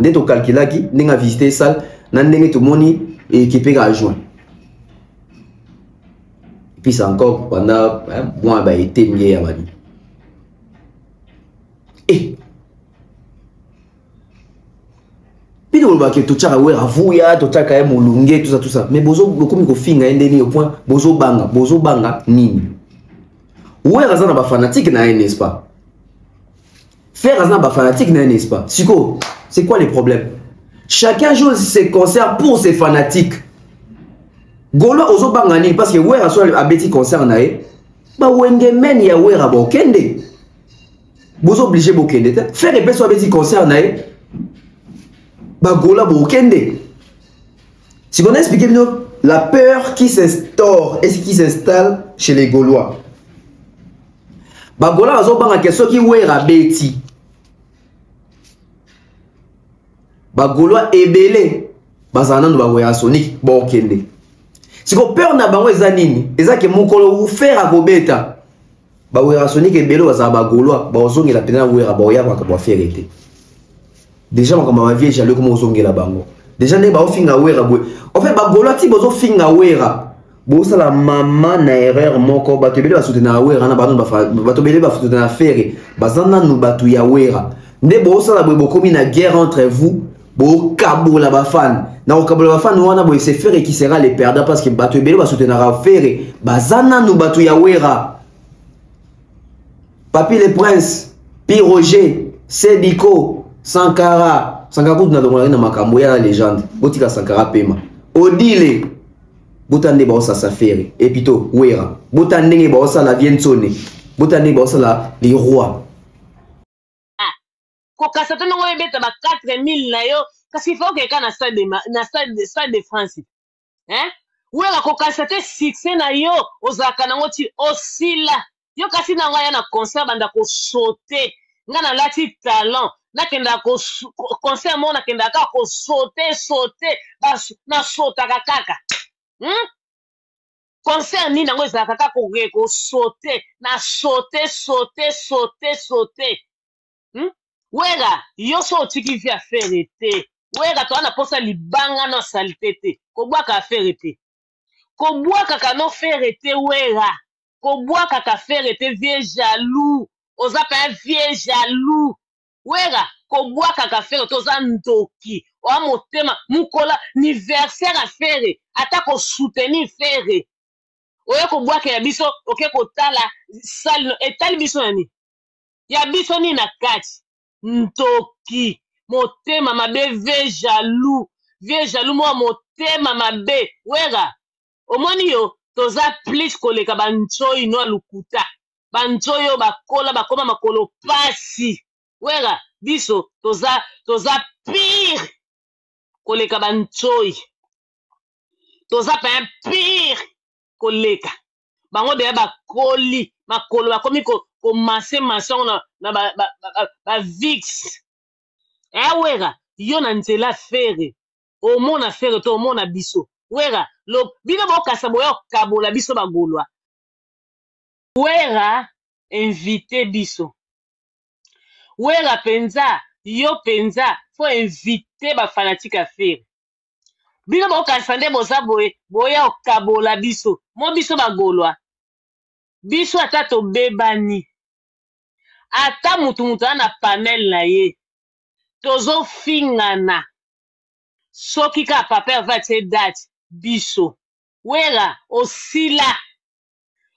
Dès que tu calcules qui, tu as visité ça, tu as tout le monde équipé à juin. Et puis c'est encore pendant un mois, il était mieux à Mani. Et puis tu as tout ça, Ouera, Vouya, tout ça, Moulungue, tout ça. Mais bozo beaucoup de finga endeni au point, bozo banga, nini. Ouera ça n'a pas fanatique, n'est-ce pas? Faire ça n'a pas fanatique, n'est-ce pas? Siko, c'est quoi les problèmes? Chacun joue ses concerts pour ses fanatiques. Golo ozo bangani parce que Ouera soit a beti concert nae. Ba wenge men ya Ouera bokende. Bozo obligé bokende. Faire epé soit beti concert nae. Ba gola bokende. Si on a expliqué la peur qui s'instaure et qui s'installe chez les Gaulois. Ba gola ozo banga question qui Ouera beti. Ba Gaulois ebele bazana no ba Ouera Sonic bokende. Si ko peur na bango ezanini ezake mokolo ou faire a kobeta ba Ouera Sonic ebele bazana ba Gaulois ba ozongela pena Ouera ba oya ba ka faire été. Déjà on va vie jaloux comme ozongela bango. Déjà ne ba ofinga Ouera boy. En fait ba Gaulois ti bozo finga Ouera. Bo sala mama na erreur moko ba tebele ba soutenir Ouera na ba tobele ba soutenir affaire bazana no batu ya Ouera. Ne bo sala boy bokomi na guerre entre vous. Bo kabola ba fan na kabola ba fan wana bo se faire qui sera les perdants parce que batu ebele ba soutenir affaire bazana no batu ya Ouera. Papi les Princes, Pi Roger, Sediko, Sankara na dongola na makambo ya légende botika Sankara pema Odile botande ba osa affaire et pito Ouera botande ba osa la Viensone botande ba osa la les rois. Kokasa to ngo ebeta ba 4000 na yo kasi faut que kana stade de France. Hein? Ouera kokasa te succès na yo ozaka nango ti osila. Yo kasi na ngaya na concert banda ko sauter. Nga na lati talent. nakenda concert mo nakenda ka ko sauter na sotaka kaka concert nini nango ezalaka kaka ko sauter na sauter wera yo so otiki vi affaire te wera toa na posa libanga na salite te kobwaka affaire te kobwakaka no faire te wera kobwakaka faire te vie jaloux oza pa vie jaloux wera kobwakaka faire te oza ndoki oa motema mukola anniversaire affaire ata kosoutenir faire oye kobwaka ya biso oke kotala sale etali biso nani ya biso nini na kati ntoki motema mabe vie jaloux mwa motema mabe wera omoni yo toza plus koleka banzoi no alukuta banzoi oyo bakola bakoma makolo pasi wera biso toza pire koleka banzoi toza pa pire koleka bango deya bakoli makolo bakomi komase masongo na bavix wera yo na nzela fere omona fere to omona biso wera bino bokasa boya okabola biso bagolwa wera invite biso wera penza yo penza fo invite bafanatike afere bino bokasa nde boza boya okabola biso mo biso bagolwa biso ata tobebani ata mutu ana panel na ye tozofingana soki ka papa va tie date biso wera osila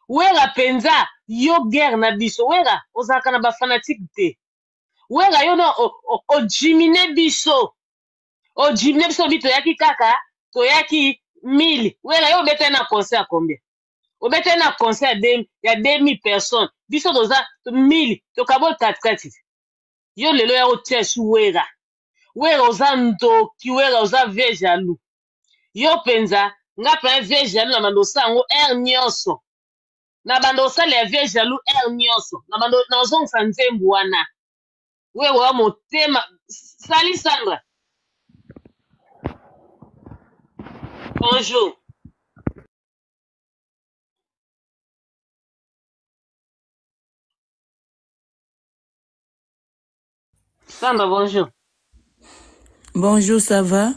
wera penza yo guerre na biso wera ozalaka na bafanatike te wera yo no ojimine biso bi toyaki kaka toyaki 1000 wera yo obete na concert combien obete na concert ya 2000 personnes biso toza 1000 tokabo 4 yo lelo ya otia su wera oza ndoki wera oza vie jaloux yo penza nga pa vie jaloux na bando sango nyonso na bando osala ya vie jaloux nyonso na bando na ozongisa nzembo wana wewe wa motema sali Sandra bonjour Sandra bonjour. Bonjour, ça va?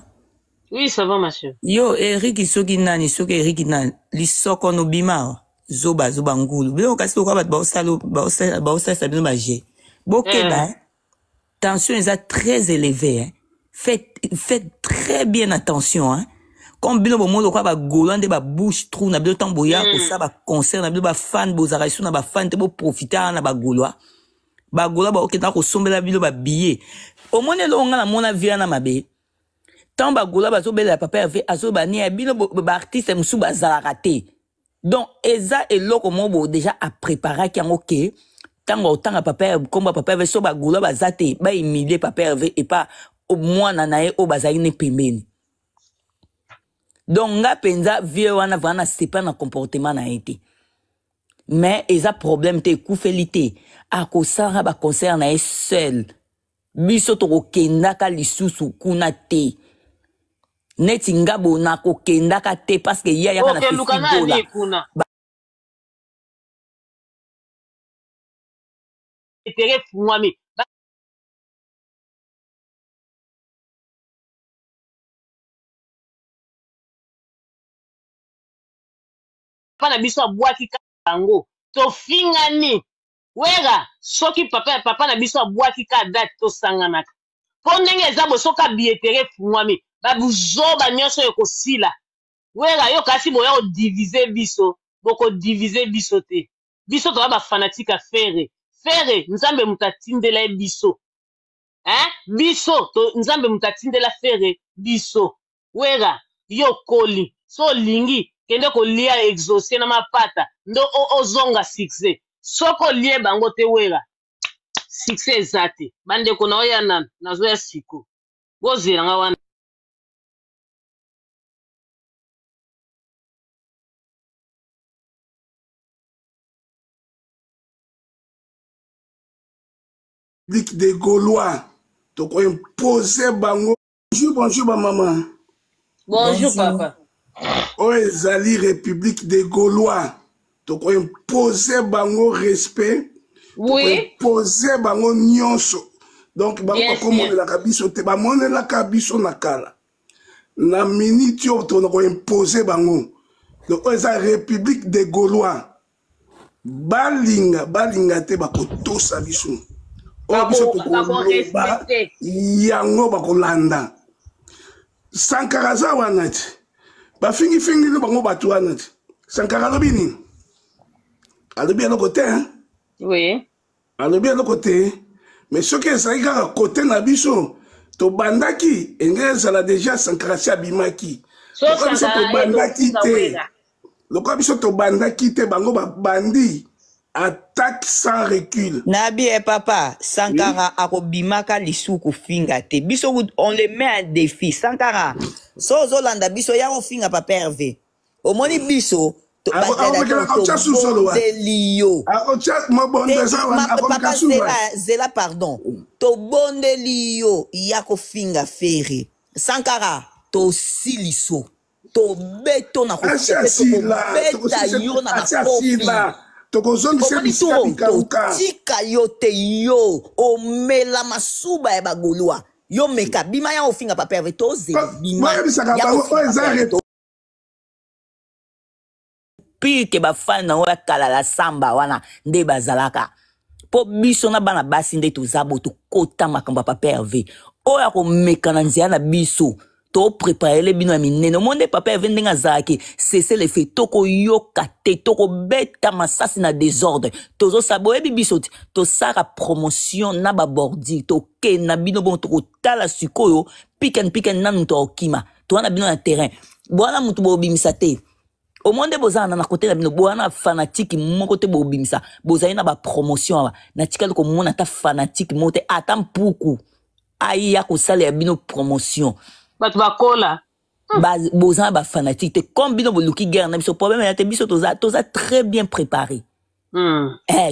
Oui, ça va, ma chérie. Yo, Eric soki nani, Eric nani, lisoko no bima, zoba ngulu. Bilo kasi to kwa ba osala bino ba je. Bokeba, tension est très élevée, hein. Faites très bien attention, hein. Comme bino bomo kwa ba golande ba bouche trou na bilo tamboya ko sa ba concert na bilo ba fan bozara isu na ba fan te bo profiter na ba golwa. Bagola ba okenda ko sombela bilo ba billet omone longa na mona via na mabe tant bagola bazo bela papa ave azo ba ni bino ba artiste musu bazala raté donc eza eloko mobo déjà a préparer ki ngoke tango papa komba papa ave so bagola bazate ba humilier papa ave et pas au mwana nae o bazali ne pembeni donc nga penza vie wana vana c'est pas na comportement na été. Mais ils ont problème te koufelité à kosara ba concert na seul biso to kenda ka lisusu kuna te neti ngabo na ko kenda ka te parce que ya na festival kuna etere fumami pana biso abwaki kango to fingani wera soki papa na biso abwaki ka date to sanganaka po ndenge eza bosoka bietere fumami babuzoba nyonso ekosila wera yo kasi boya odivize biso boko divize biso te biso toba bafanatike afere fere nzambe mutatindela biso biso nzambe mutatindela fere biso wera yo koli so lingi kende kolia exaucer na mapata ndo ozonga succès soko lie bango te wera succès ezate bandeko na oya nazo ya siko bozela nga wana des Gaulois to ko imposer bango. Bonjour maman. Bonjour papa. O ezali République des Gaulois. To ko imposer bango respect. Oui. Imposer bango nyonso. Donc bango ko monela kabiso te ba monela kabiso nakala. Na minute yo to ko imposer bango. Donc o ezali République des Gaulois. Balinga te bakotosa biso. Yango bakolanda. Sankara za wana ti. Bafingi le bango batu wana ti. Sankara lobi ni. Alobi eloko te, hein? Oui. Alobi eloko te. Mais ce qui est ça, côté na biso, to bandaki, engeza déjà Sankara si abimaki. So Sankara bandaki te. Loko biso to bandaki te bango bandi. Attaque sans recul. Nabi et papa, Sankara akobimaka lisuku finga te. Biso on le met en défi. Sankara, so zolanda biso ya on finga pa perve. Au moni biso to bondelio. Papa zela pardon. To bondelio yako finga fere. Sankara to siliso. To beto na ko beta yo na ko. Tika yote yo o mela masuba e bagolua yo meka bima ya ofinga pa perve toze bima ya pike ba fana wa kala la samba wana nde bazalaka po biso na bana basi nde tozabo to kota makamba pa perve oya ko meka na nzia na biso to préparer les bino minene monde papa vendenga zaki cesser les faits toko yoka te toko beta masasi na désordre tozo sabo e bibisoti to sara promotion na ba bordi to ke na bino bon toko tala sikoyo piken nanu to okima to na bino na terrain bwana mutu bo bimisa te au monde bozana na côté na bino bwana fanatique moko te bo bimisa bozali na ba promotion na tikalo ko mona ta fanatique mote atam puku aya ko sala ya bino promotion. Bakola. Bozan ba fanatique te comme bino boluki guerre na biso problème ya te biso toza très bien préparé.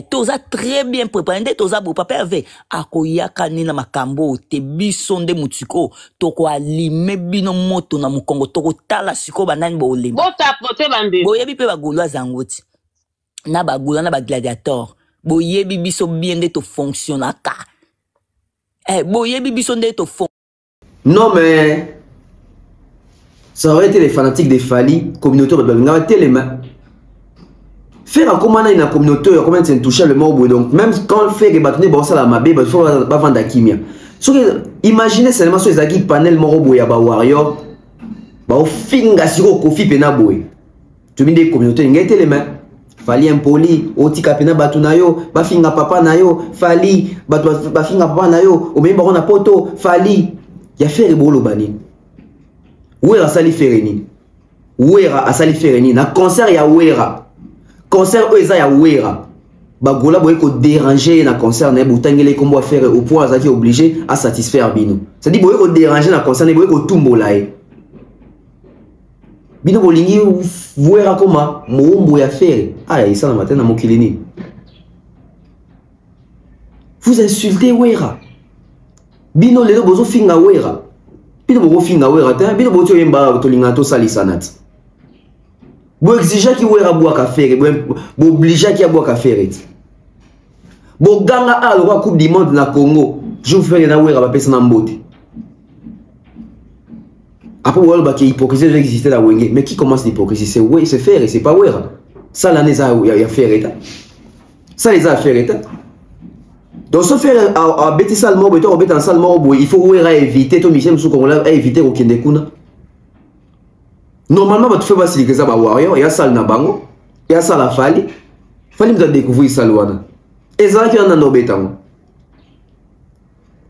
Toza très bien préparé nde toza bo papa ve akoyaka ni na makambo te biso nde mutiko toko alime bino moto na mukongo toko tala siko banani bo olema. Bota pote bande. Boyebi pe bagolwa zangoti. Na bagola na ba gladiateur. Boyebi biso bien nde to fonctionnaka. Boyebi biso nde to Non mais ça aurait été les fanatiques des Fali, communauté de Babinga, les mains. Faire comment on a une communauté, comment c'est touché le mot, donc même quand on fait que bâtonner bon ça la mabé, il faut pas vendre d'akimia. Imaginez seulement sur les acquis panel moro boya ba warrior, ba au finga siro kofi pena boy. Tu mets des communautés, il y a été les mains. Fali impoli, oti kapena batu nayo, ba finga papa nayo, Fali, ba finga papa nayo, au même baron na poto, Fali. Ya faire bolo bani. Wera sali fereni. Wera asali fereni na concert ya wera. Concert eza ya wera. Bagola boye ko déranger na concert na butangele kombo faire au point azaki obligé à satisfaire bino. Ça dit boye ko déranger na concert na boye ko tumbola e. Bino bolingi wera koma moombo ya faire. Ah ça na matin na mokilini. Vous insultez wera. Bino lelo bozo finga wera. Bino bozo finga wera te. Bino bozo yemba to linga to salisanat. Bo exija ki wera boa ka faire, bo obligea ki boa ka faire. Bo ganga a lo coupe du monde na Congo. Je vous fais na wera ba pesa na mbote. Après wera ba ki hypocrisie exister la wenge. Mais qui commence l'hypocrisie? C'est ouais, c'est faire et c'est pas wera. Ça la neza ya faire eta. Ça les a faire eta. Donc, se faire à bêter ça le mot, il faut éviter, tout Michel Moussou éviter au Kindekuna. Normalement, tu fais pas si les warrior, il y a ça le Nabango, il y a ça la Fali. Fali me découvrir ça le Et ça qui en a un obétant.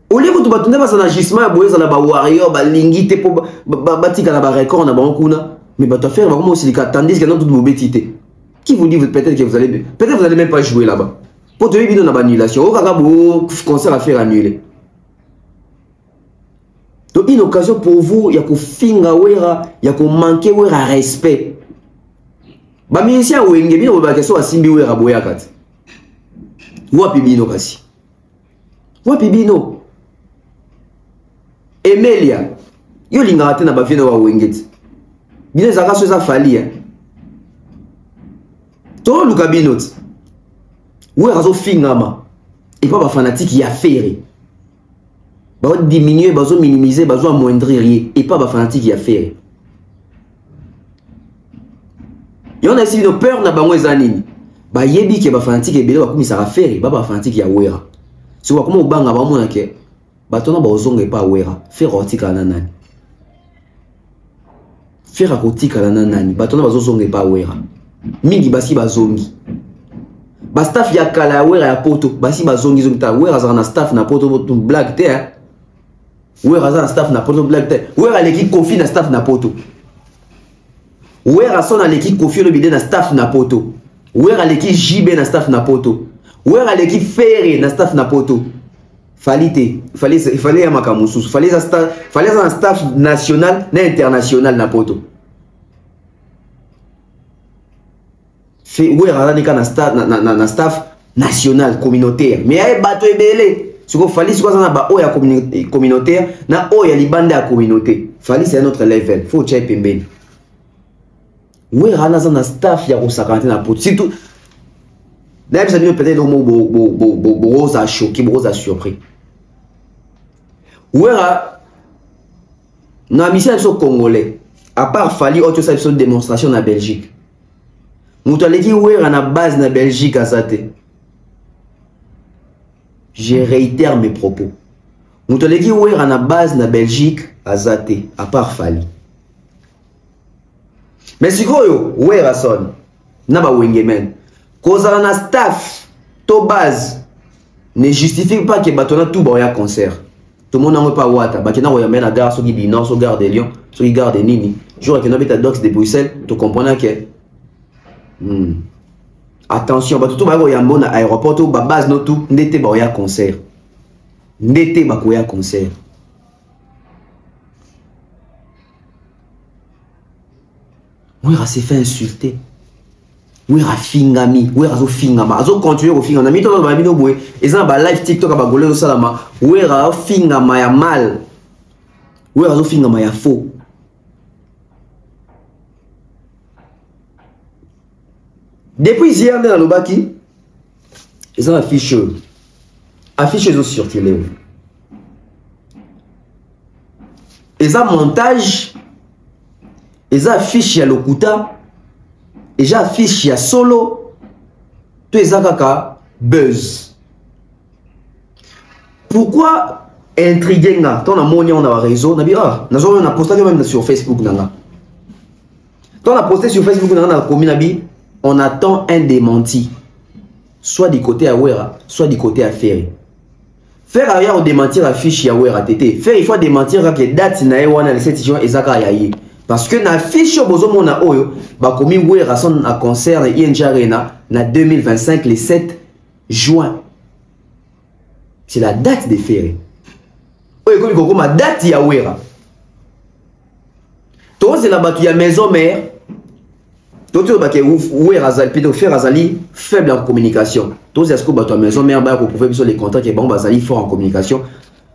Au lieu que tu vas pas un agissement, il y a un warrior, il y a un record, mais tu vas faire vraiment aussi les cas, tandis qu'il y a toute mobétité. Qui vous dit peut-être que vous allez même pas jouer là-bas. Pour te dire une annulation, au cas où concert à faire annuler. Donc une occasion pour vous, il y a que finga wera, il y a que manquer wera respect. Ba ministère wenge bino ba question asimbi wera boya kat. Wapi bino kasi. Wapi bino. Emelia yo lingaka te na baviene wa wengeti bino ezalaka so eza fali toluka bino ti wera azofingama epa bafanatike ya fere bazodiminuer bazominimiser bazoamoindrir ye epa bafanatike ya fere yo na esi bino peur na bango eza nini bayebi ke bafanatike ebele bakumisaka fere bafanatike ya wera so bakoma obanga bamona ke batona bazonga epa wera fere akotikala na nani fere akotikala na nani batona bazozonga epa wera mingi basi bazongi bastaff ya kala ya wera ya poto basi bazongi zongi ta wera azaka na staff na poto blague te wera azaka na staff na poto blague te wera aleki kofi na staff na poto wera sona aleki kofi olobide na staff na poto wera aleki jibe na staff na poto wera aleki fere na staff na poto fali te fali ya makambo mosusu fali aza na staff national na international na poto wera aza nika na staff national communautaire mais aye bato ebele siko fali siko aza na ba oyo ya communautaire na oyo ya libanda ya communauté fali c'est un autre level faut tia pembeni wera aza na staff ya kosakana te na poto surtout nayebisa bino peut-être omo boza choqué boza surpris wera na mission ya biso congolais à part fali oyo tosala biso démonstration na Belgique moto aleki wera na base na Belgique aza te je réitère mes propos moto aleki wera na base na Belgique aza te à part fali mais sikoyo wera son na bawengemen kozala na staff to base ne justifie pas que batona tout ba ya concert tout monde n'en pas wata bakena ko yamena gare soki binor so gare de Lyon soki gare de Nini jour que no beta dox de Bruxelles to comprendre que attention bato to ba ko yambona aéroport to ba base no tout ndete ba ya concert ndete ba ko ya concert wera s'est fait insulter wera fingami wera zo fingama azo continuer ko fingama mi to ba bino boye eza ba live TikTok ba golé salama wera fingama ya mal wera zo fingama ya faux depuis hier dans lobaki eza affiche zo circuler eza montage eza affiche ya lokuta eza affiche ya solo to eza kaka buzz. Pourquoi intriguer nga ton amoni on a réseau na bi nazo na posté même sur Facebook nanga ton a posté sur Facebook nanga na komi na bi on attend un démenti soit du côté à Wera soit du côté à Ferry. Faire arrière au démentir affiche ya Wera tété faire il faut démentir que date na wana le 7 juin ezaka yayi parce que na fiche bozo mona oyo ba komi Wera son à concert ING Arena na 2025 le 7 juin. C'est la date de Ferry. Oyo komi koko ma date ya Wera. To c'est la batu ya maison mère. Toto ba ke Wera zal pito faire azali faible en communication. To c'est ce que batu ya maison mère ba ko prouver sur les contrats que bon bazali fort en communication.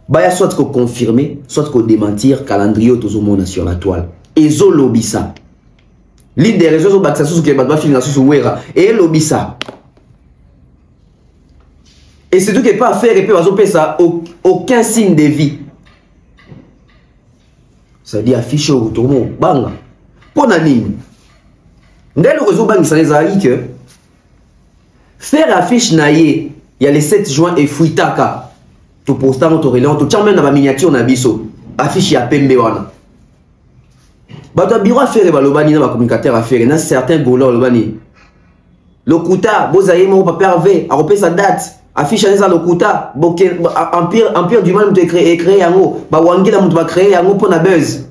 Ba ya soit ko confirmer, soit ko démentir calendrier tozo mona sur la toile. Ezo lobisa. L'une des raisons ba ça sous que ba finir sur Wera et lobisa. Et c'est tout que pas faire et puis ça aucun signe de vie. Ça dit affiche au tourment banga. Pour nani. Ndel réseau bang ça les a dit que faire affiche naie il y a les 7 juin et fuitaka. Tu postar notre relais tu tiens même na miniature na biso. Affiche ya pembe wana. Ba to bureau faire ba lobani na ba communicateur affaire na certains goleurs lobani. Lokuta bozaye mo papa Hervé a repé sa date. Affiche à lokuta empire du mal de créer yango ba wangila mutu ba créer yango pour na buzz.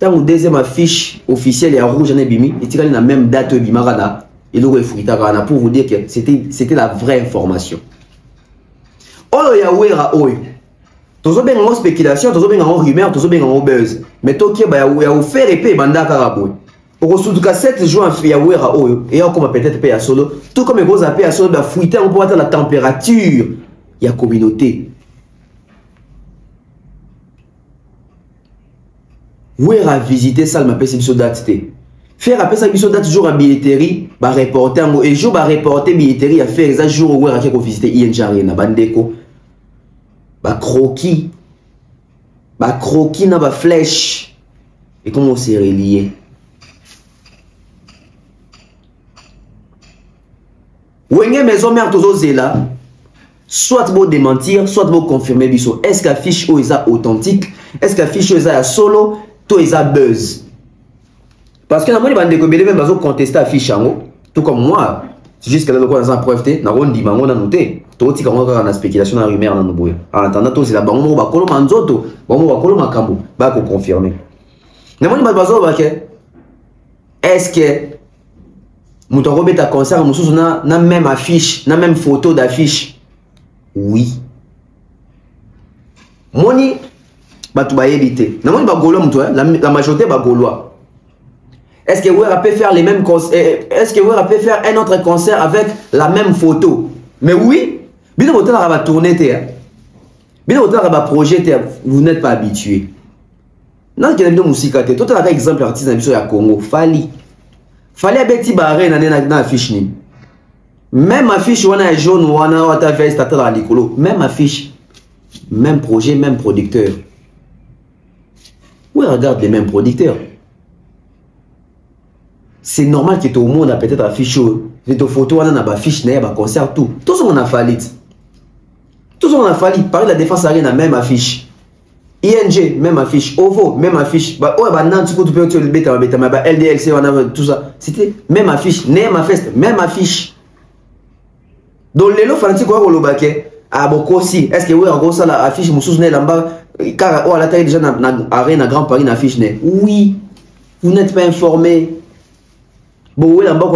Tant deuxième affiche officielle et rouge en bimi et tirali na même date bimarana et le refuita kana pour vous dire que c'était la vraie information. Olo ya Wera oy. Tozo ben en spéculation, tozo ben en rumeur, tozo ben en buzz. Mais tokie ba ya faire épée banda karaboy. Au sous 7 juin ya Wera oyo et comme peut-être payer solo tout comme vous appelez à solo ba fuiter on peut voir la température ya communauté Wera a visité salle ma pesi biso date te. Faire après ça biso date jour à billetterie, ba reporter ngo et jour ba reporter billetterie à faire ça jour Wera qui ko visiter ING Arena bandeko. Ba croquis na ba flèche. Et comment on s'est relié? Wenge maison mère tozo zela. Soit beau démentir, soit beau confirmer biso. Est-ce que affiche o est authentique? Est-ce que affiche o est solo? To est buzz. Parce que namoni bande ko belé même bazo contester affiche yango. Tout comme moi, c'est juste que là dans un preuve té, na rondi bango na noté. To tika ngo ka na spéculation na rumeur na noboya. En attendant to c'est la bango ba kolo manzoto, bango ba kolo makambo, ba ko confirmer. Namoni bazo ba ke est-ce que muto robeta concert mususu na même affiche, na même photo d'affiche? Oui. Moni batu ba yebité. Namoni ba golo muto la majorité ba golois. Est-ce que Wera peut faire les mêmes concerts? Est-ce que Wera peut faire un autre concert avec la même photo? Mais oui. Bien au temps va tourner bien au temps va projet vous n'êtes pas habitué. Non qu'il y a de musique à tout un exemple artiste dans le Congo Fali abeti barre na affiche ni. Même affiche wana jaune wana wata veste tata la likolo, même affiche, même projet, même producteur. Oui, regarde les mêmes producteurs. C'est normal que tout le monde a peut-être affiché des photos, on a ba affiche, on a concert, tout. Tout ça on a fallu. Tout ça on a fallu. Paris la défense arena même affiche. ING même affiche. OVO même affiche. Bah ouais bah Nantes tu peux le bêta bah LDLC on a tout ça. C'était même affiche. Nema Fest même affiche. Donc les lots fanatiques quoi le baquet. Ah bon aussi. Est-ce que oui en gros ça la affiche Moussous né là-bas car oh la taille déjà na arena Grand Paris affiche né. Oui. Vous n'êtes pas informé. Bon, oui, là-bas,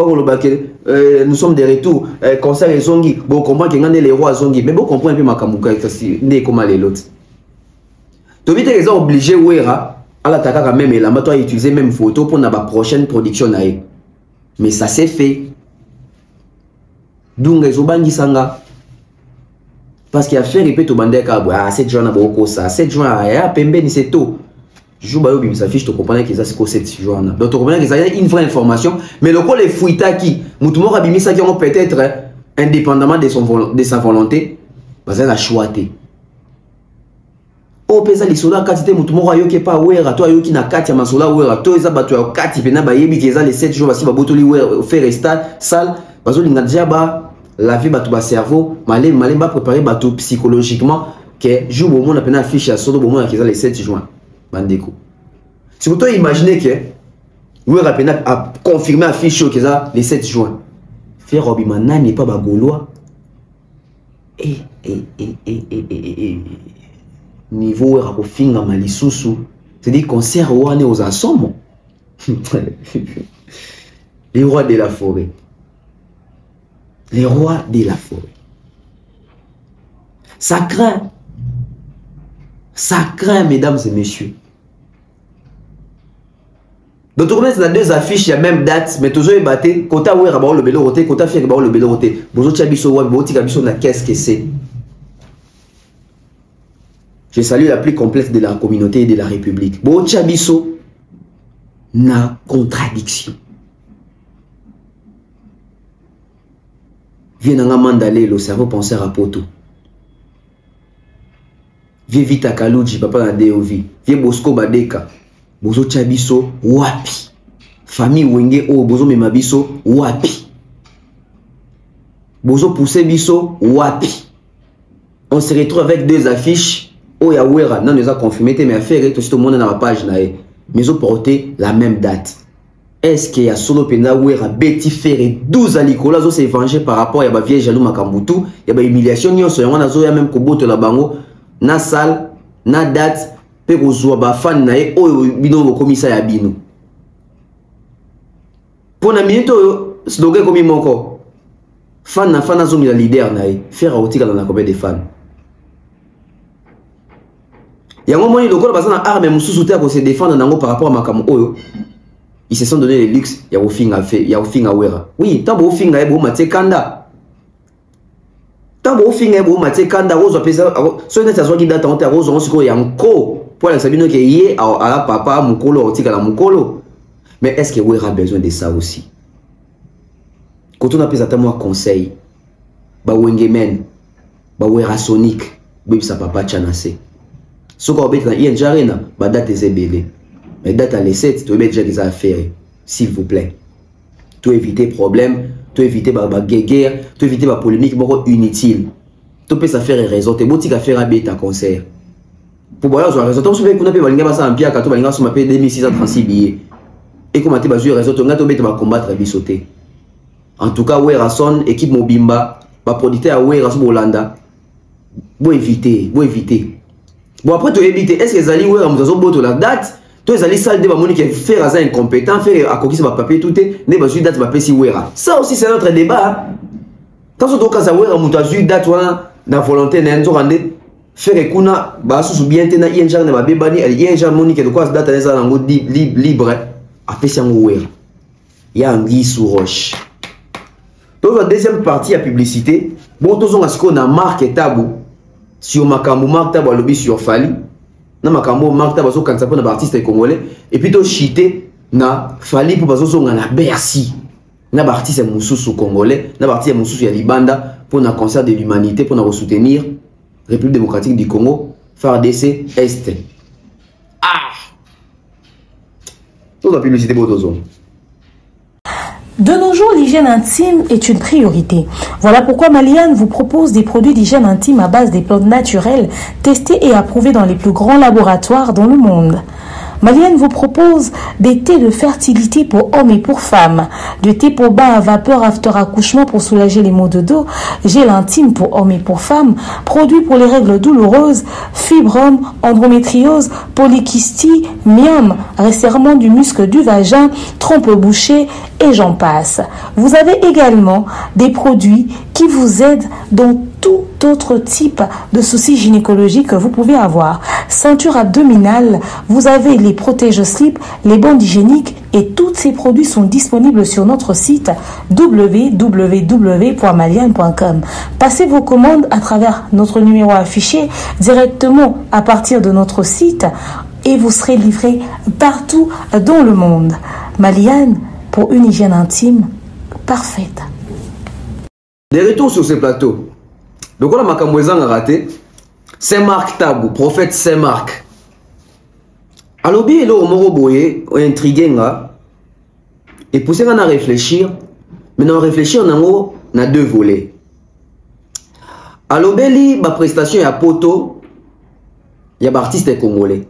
nous sommes de retour. Concert et Zongi. Bon, comprendre qu'il y a les rois Zongi. Mais bon, comprendre un peu ma kamouka. C'est comme les autres. Tu veux qu'ils ont obligé Wera à l'attaquer quand même. Et là, toi, utiliser même photo pour la prochaine production. Mais ça s'est fait. Donc, ils ont bangi sanga. Parce qu'il y a fait répéter au bandé à 7 juin, à ça. 7 juin, à Pembe, c'est tôt. Je joue ça fiche, tu comprends que ça c'est quoi cette journée. Donc tu comprends que ça y a une vraie information, mais le quoi les fouita qui mutumo rabimi ça qui ont peut-être indépendamment de sa volonté, bah ça la choité. Oh pesa lisola katite mutumo rayo qui pas wera toi yo qui na kati masola wera toi eza bato ya kati pena ba yebi que ça les 7 jours basi ba botoli wera faire resta salle bazo linga déjà ba la vie bato ba cerveau malé ba préparer bato psychologiquement que jour au monde a pena affiche à solo au monde qui ça les 7 juin. Bandeko. Si vous imaginez que Wera a confirmé à Ficho que ça le 7 juin. Faire Robimana n'est pas bagolois. Niveau Wera pour finir Malisusu. C'est-à-dire concert ou on est aux assommes. Les rois de la forêt. Les rois de la forêt. Ça craint. Ça craint, mesdames et messieurs. Donc, tu connais, c'est deux affiches, il y a même date, mais toujours il batté. Kota Wera ba le belo roté, Kota Fiek ba le belo roté. Bozo Chabiso wa, Bozo Tikabiso na qu'est-ce que c'est? Je salue la plus complète de la communauté et de la République. Bozo Chabiso na contradiction. Viens dans un mandalé, le cerveau penseur à poto. Viens vite à Kalouji, papa na DOV. Viens Bosco Badeka. Bozo Chabiso, wapi. Famille Wenge, oh, Bozo Memabiso, wapi. Bozo Poussé Biso, wapi. On se retrouve avec deux affiches. Oh, ya Wera, non, nous a confirmé, mais affaire, tout le monde dans la page, mais ils ont porté la même date. Est-ce qu'il y a solo pena Wera, Betty Ferré, 12 à Nicolas, ils s'est vengé par rapport à la vieille Jalou Makambutu, il y a une humiliation, il y a même Koboto la bango. Na salle, na date, pe kozwa ba fan na ye oyo bino bokomisa ya bino. Pour na minute slogan komi moko. Fan na fan azongi la leader na ye, faire otika na combien de fans. Yango moni lokolo bazana arme mususu te ko se défendre nango par rapport à makamu oyo. Ils se sont donné le luxe ya ofinga fait, ya ofinga Wera. Oui, tant bo ofinga e bo matekanda. tant que vous finissez vous matez kanda rose pesa so net azwa date on rose on siko yanko pour la sabino ke yé à papa mukolo otika la mukolo. Mais est-ce que vous aurez besoin de ça aussi? Quand on a pesa moi conseil ba wengemen ba wera sonic bibi sa papa chanase soko obet na ien jarena ba date zebele mais date à les 7 tu obet déjà à faire s'il vous plaît. Tout éviter problème, tout éviter guerre, tout éviter polémique inutile. Tout peut ça faire raison, tu peux faire un bêta concert. Pour voir la raison, tu peux qu'on appelle balinga ça en pierre quand tu balinga sur ma paie 2636 billets. Et comment tu vas jouer raison, tu vas combattre bisoter. En tout cas, ouais rason équipe Mobimba, va producteur à ouais rason Bolanda. Bon éviter. Bon après tu éviter, est-ce que Zali ouais ramozo boto la date? Toi, les salles de Monique qui faire un incompétent, faire à coquille sur papier, tout est, n'est pas juste date, ma si ouera. Ça aussi, c'est notre débat. Quand on doit casser ouera, mouta juste date, dans volonté, n'a pas rendu, faire écouna, bah, sous bien, t'es n'a genre de ma bébani, il y a un genre Monique de quoi se date, elle est en mode libre, après c'est un ouera. Il y a un guy sous roche. Dans la deuxième partie à publicité, bon, tous on a ce qu'on a marqué tabou, sur ma camou, marque tabou, lobby sur Fali. Na makambo marque bazo kanisa pour na artiste congolais et puis to chité na Fali pour bazo zonga na Bercy na artiste mususu congolais na artiste mususu ya Libanda pour na concert de l'humanité pour na soutenir République démocratique du Congo FARDC Est. Toute la publicité botozo. De nos jours, l'hygiène intime est une priorité. Voilà pourquoi Maliane vous propose des produits d'hygiène intime à base des plantes naturelles testés et approuvés dans les plus grands laboratoires dans le monde. Maliane vous propose des thés de fertilité pour hommes et pour femmes, du thé pour bain à vapeur after accouchement pour soulager les maux de dos, gel intime pour hommes et pour femmes, produits pour les règles douloureuses, fibrome, endométriose, polykystie, myome, resserrement du muscle du vagin, trompe bouchée et j'en passe. Vous avez également des produits qui vous aident dans tout autre type de soucis gynécologiques que vous pouvez avoir. Ceinture abdominale, vous avez les protège-slip, les bandes hygiéniques et tous ces produits sont disponibles sur notre site www.maliane.com. Passez vos commandes à travers notre numéro affiché directement à partir de notre site et vous serez livré partout dans le monde. Maliane, pour une hygiène intime parfaite. Des retours sur ce plateau. Donc on a Makamwezang raté. Saint-Marc Tabou, prophète Saint-Marc. Alors bien là, on boye, on intrigué et poussé à réfléchir. Maintenant réfléchir on a deux volets. Alors bien la prestation ya poto, il y a artiste congolais.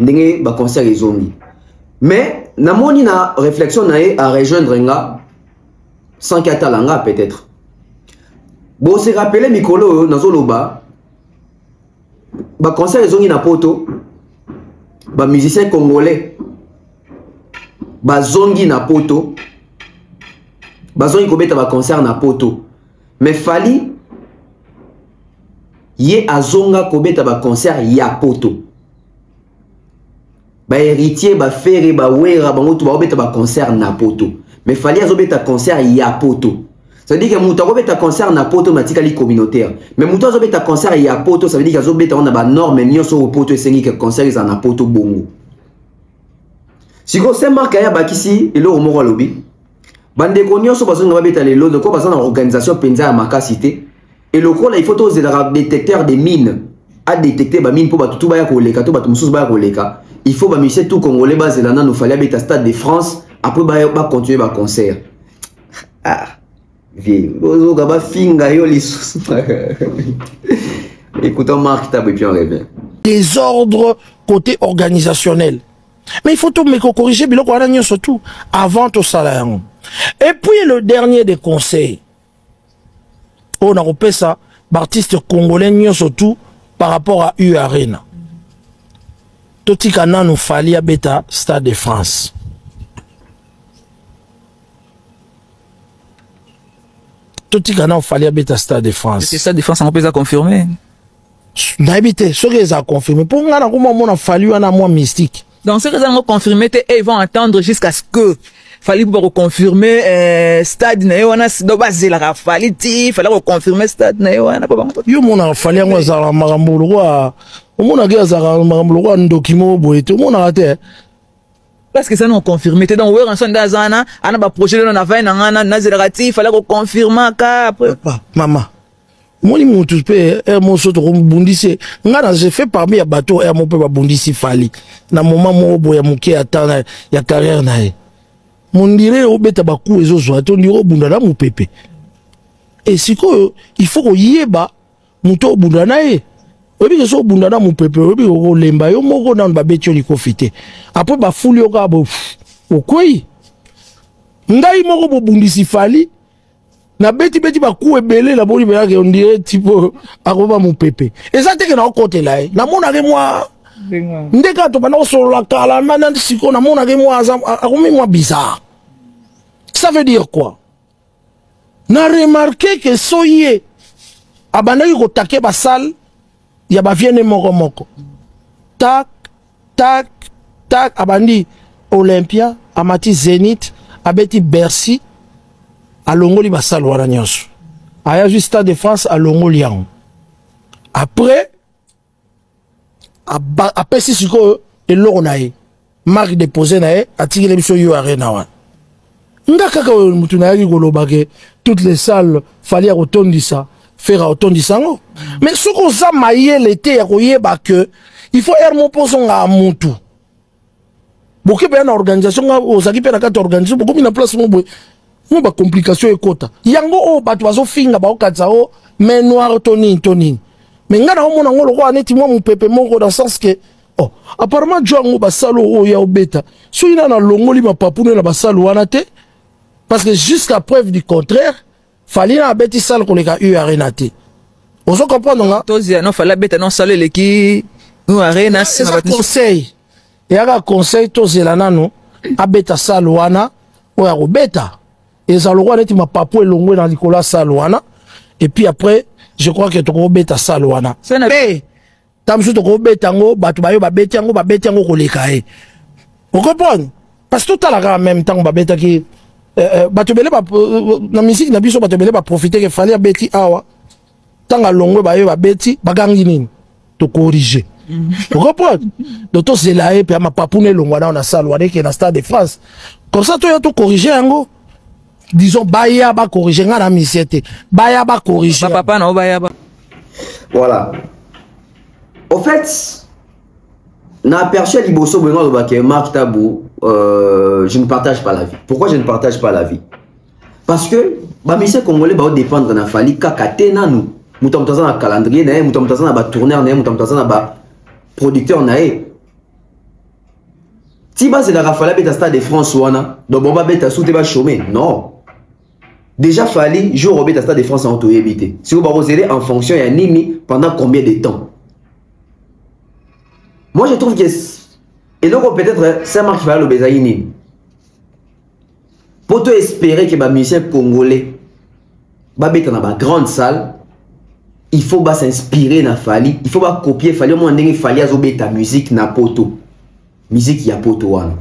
Ndenge ba concert les zombies. Mais namoni na réflexion à rejoindre nga sans katalanga peut-être. Bon, se rappeler Mikolo Nazoloba, ba concert les zombies na poto, ba musicien congolais, ba zongi na poto, ba zongi kobeta ba concert na poto. Mais Fali ye azonga kobeta ba concert ya poto. Ba héritier ba fere ba wera ba mutu ba obeta ba concert na poto. Mais Fali azobeta concert ya poto. Ça veut dire que mutu obeta concert na poto matikali communautaire. Mais mutu azobeta concert ya poto, ça veut dire que azobeta on a ba norme nyoso au poto esengi que concert is na poto bongo. Si ko Saint-Marc ya bakisi elo omoko lobi. Bande ko nyoso bazonga babeta lelo de ko bazana organisation penza ya makasité. Et le coup là il faut tous des détecteurs de mines à détecter ba mine pour ba tout ba ya koleka to ba mususu ba ya koleka. Il faut ba monsieur tout congolais base là nous fallait habiter stade de France après ba continuer ba concert. Ah vieux bozo ba finga yo lisusu. Écoutons Marc Tabou et puis on revient. Désordre côté organisationnel. Mais il faut tout me corriger biloko wana nyo surtout avant tout ça là. Et puis le dernier des conseils. On a repéré ça artiste congolais nyo surtout par rapport à U Arena. Toti kana nous fallait à beta Stade de France. Toti kana nous fallait à beta Stade de France. C'est Stade de France on peut ça confirmer. N'habité, ce qu'ils ont confirmé. Pour nous, on a fallu un mois mystique. Donc, ce qu'ils ont confirmé, ils vont attendre jusqu'à ce que fallait pour confirmer stade na yo wana do bazela fallait ti fallait confirmer stade na yo wana yo mona fallait ngo za makambo lokwa omona ke za makambo lokwa ndokimo boyeto mona ate parce que ça non confirmé te donc ouais ensemble d'azana ana ba projet na va na ngana na zelatif fallait ko confirmer ka après mama moni mutu pe mo soto ko bundisi ngana j'ai fait parmi ya bateau mo pe ba bundisi fali na moment mo boya muke atana ya carrière na ye mondire obeta ba ku ezo zo to ndiro bunda na mupepe et siko il faut ko yeba muto bunda na ye obi ke so bunda na mupepe obi ko lemba yo moko na ba betio liko fité après ba fuli yo ka bo okoi ngai moko bo bundisi fali na beti ba ku ebele la boni ba ke on dirait tipo akoba mupepe et ça te que na côté là na mona ke moi ndeka to bana so la kala mana siko na mona ke moi akomi moi bizarre ça veut dire quoi na remarqué que soye abandaki ko take ba salle ya ba vienne moko tac tac tac abandi Olympia amati Zénith abeti Bercy alongoli ba salle wana nyonso aya juste Stade de France alongoli yango après apesi siko eloko na ye marque déposé na ye atikile biso yo arena wana ndaka ka mutu na yaki koloba ke toutes les salles fallait retondisa faire retondisa ngo mais ce qu'on sa mayele te ya koyeba que il faut ermo poso nga mutu boke pe na organisation nga ozaki pe na kata organisation bokomi na place mo mo ba complication ekota yango o bato bazo finga ba okatsa o mais noir tonini mais ngana o mona ngolo kwa neti mo mupepe moko dans sens que oh apparemment jongo ba salo o ya obeta so ina na longoli ba papune na ba salo wana te parce que jusqu'à preuve du contraire fallait na beti sale ko leka u arena te ozo comprendre nga tozia non fallait beta non sale leki u arena c'est un conseil et aga conseil tozela nano abeta sale wana o ya obeta et ça le roi neti ma papo elongwe dans Nicolas Salwana et puis après je crois que toko beta Salwana mais tamsu toko beta ngo batu bayo ba beti ngo koleka e on comprend parce que tout à la même temps ba beta ki batu bele ba na musique na biso batu bele ba profiter que fallait beti awa tanga longwe bayo ba beti bagangi nini to corriger on comprend donc to c'est là et puis ma papune longwa na Salwana qui est dans Stade de France comme ça to to corriger ngo disons baya ba corriger ngana misiete baya ba corriger papa na baya ba voilà au fait na aperçu liboso beno le baké Marc Tabou je ne partage pas la vie. Pourquoi je ne partage pas la vie? Parce que ba mission congolais ba dépendre na fali kaka tena nous mutamtaza na calendrier na mutamtaza na ba tourneur na mutamtaza na ba producteur na si ba c'est la rafala beta Stade de France wana donc bon ba beta sous te ba chômer non. Déjà fallait jour au Stade de France en auto-évité. Si vous avez en fonction il y a nini pendant combien de temps? Moi je trouve que et donc peut-être c'est marque fallait le bezaïni. Pour te espérer que les musiciens congolais ba beta na ba grande salle, il faut ba s'inspirer na fali, il faut ba copier fali au moins ndenge fali azo beta musique na poto. Musique ya poto wana.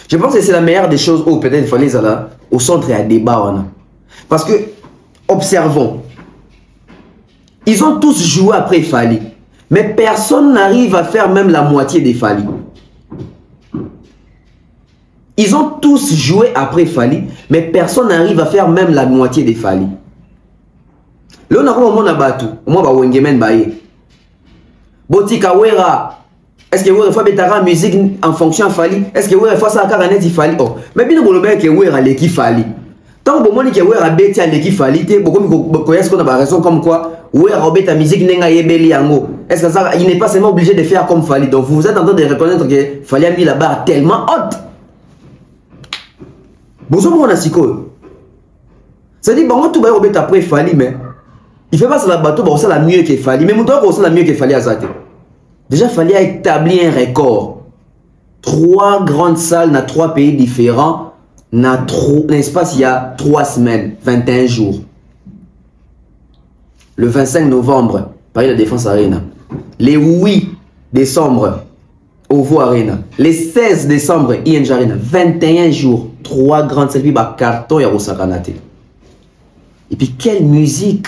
Je pense que c'est la meilleure des choses où peut-être il fallait aller au centre et à débat. Parce que, observons, ils ont tous joué après Fali. Mais personne n'arrive à faire même la moitié des Fali. Ils ont tous joué après Fali, mais personne n'arrive à faire même la moitié des Fali. Là, on a comment on a battu. On a Wengemen Baye. Botika Wera. Est-ce que vous avez fait la musique en fonction de Fali? Est-ce que vous avez fait ça à Net Fali? Oh, mais bien vous avez que vous avez l'équipe Fali. Tant que vous avez bêté à l'équipe Fali, vous avez raison comme quoi vous avez la musique nenga yebeli yango. Est-ce que ça, il n'est pas seulement obligé de faire comme Fali. Donc vous êtes en train de reconnaître que Fali a mis la barre tellement haute. Bonjour mon asiko. Ça dit bon tout va obéter après Fali mais il fait pas ça la bateau bon ça la mieux que Fali mais mon doigt ça la mieux que Fali à ça. Déjà, il fallait établir un record. 3 grandes salles dans 3 pays différents. L'espace, il y a 3 semaines, 21 jours. Le 25 novembre, Paris La Défense Arena. Le 8 décembre, Ovo Arena. Le 16 décembre, ING Arena. 21 jours, 3 grandes selfies, bah carton ya Rosakanate. Et puis quelle musique,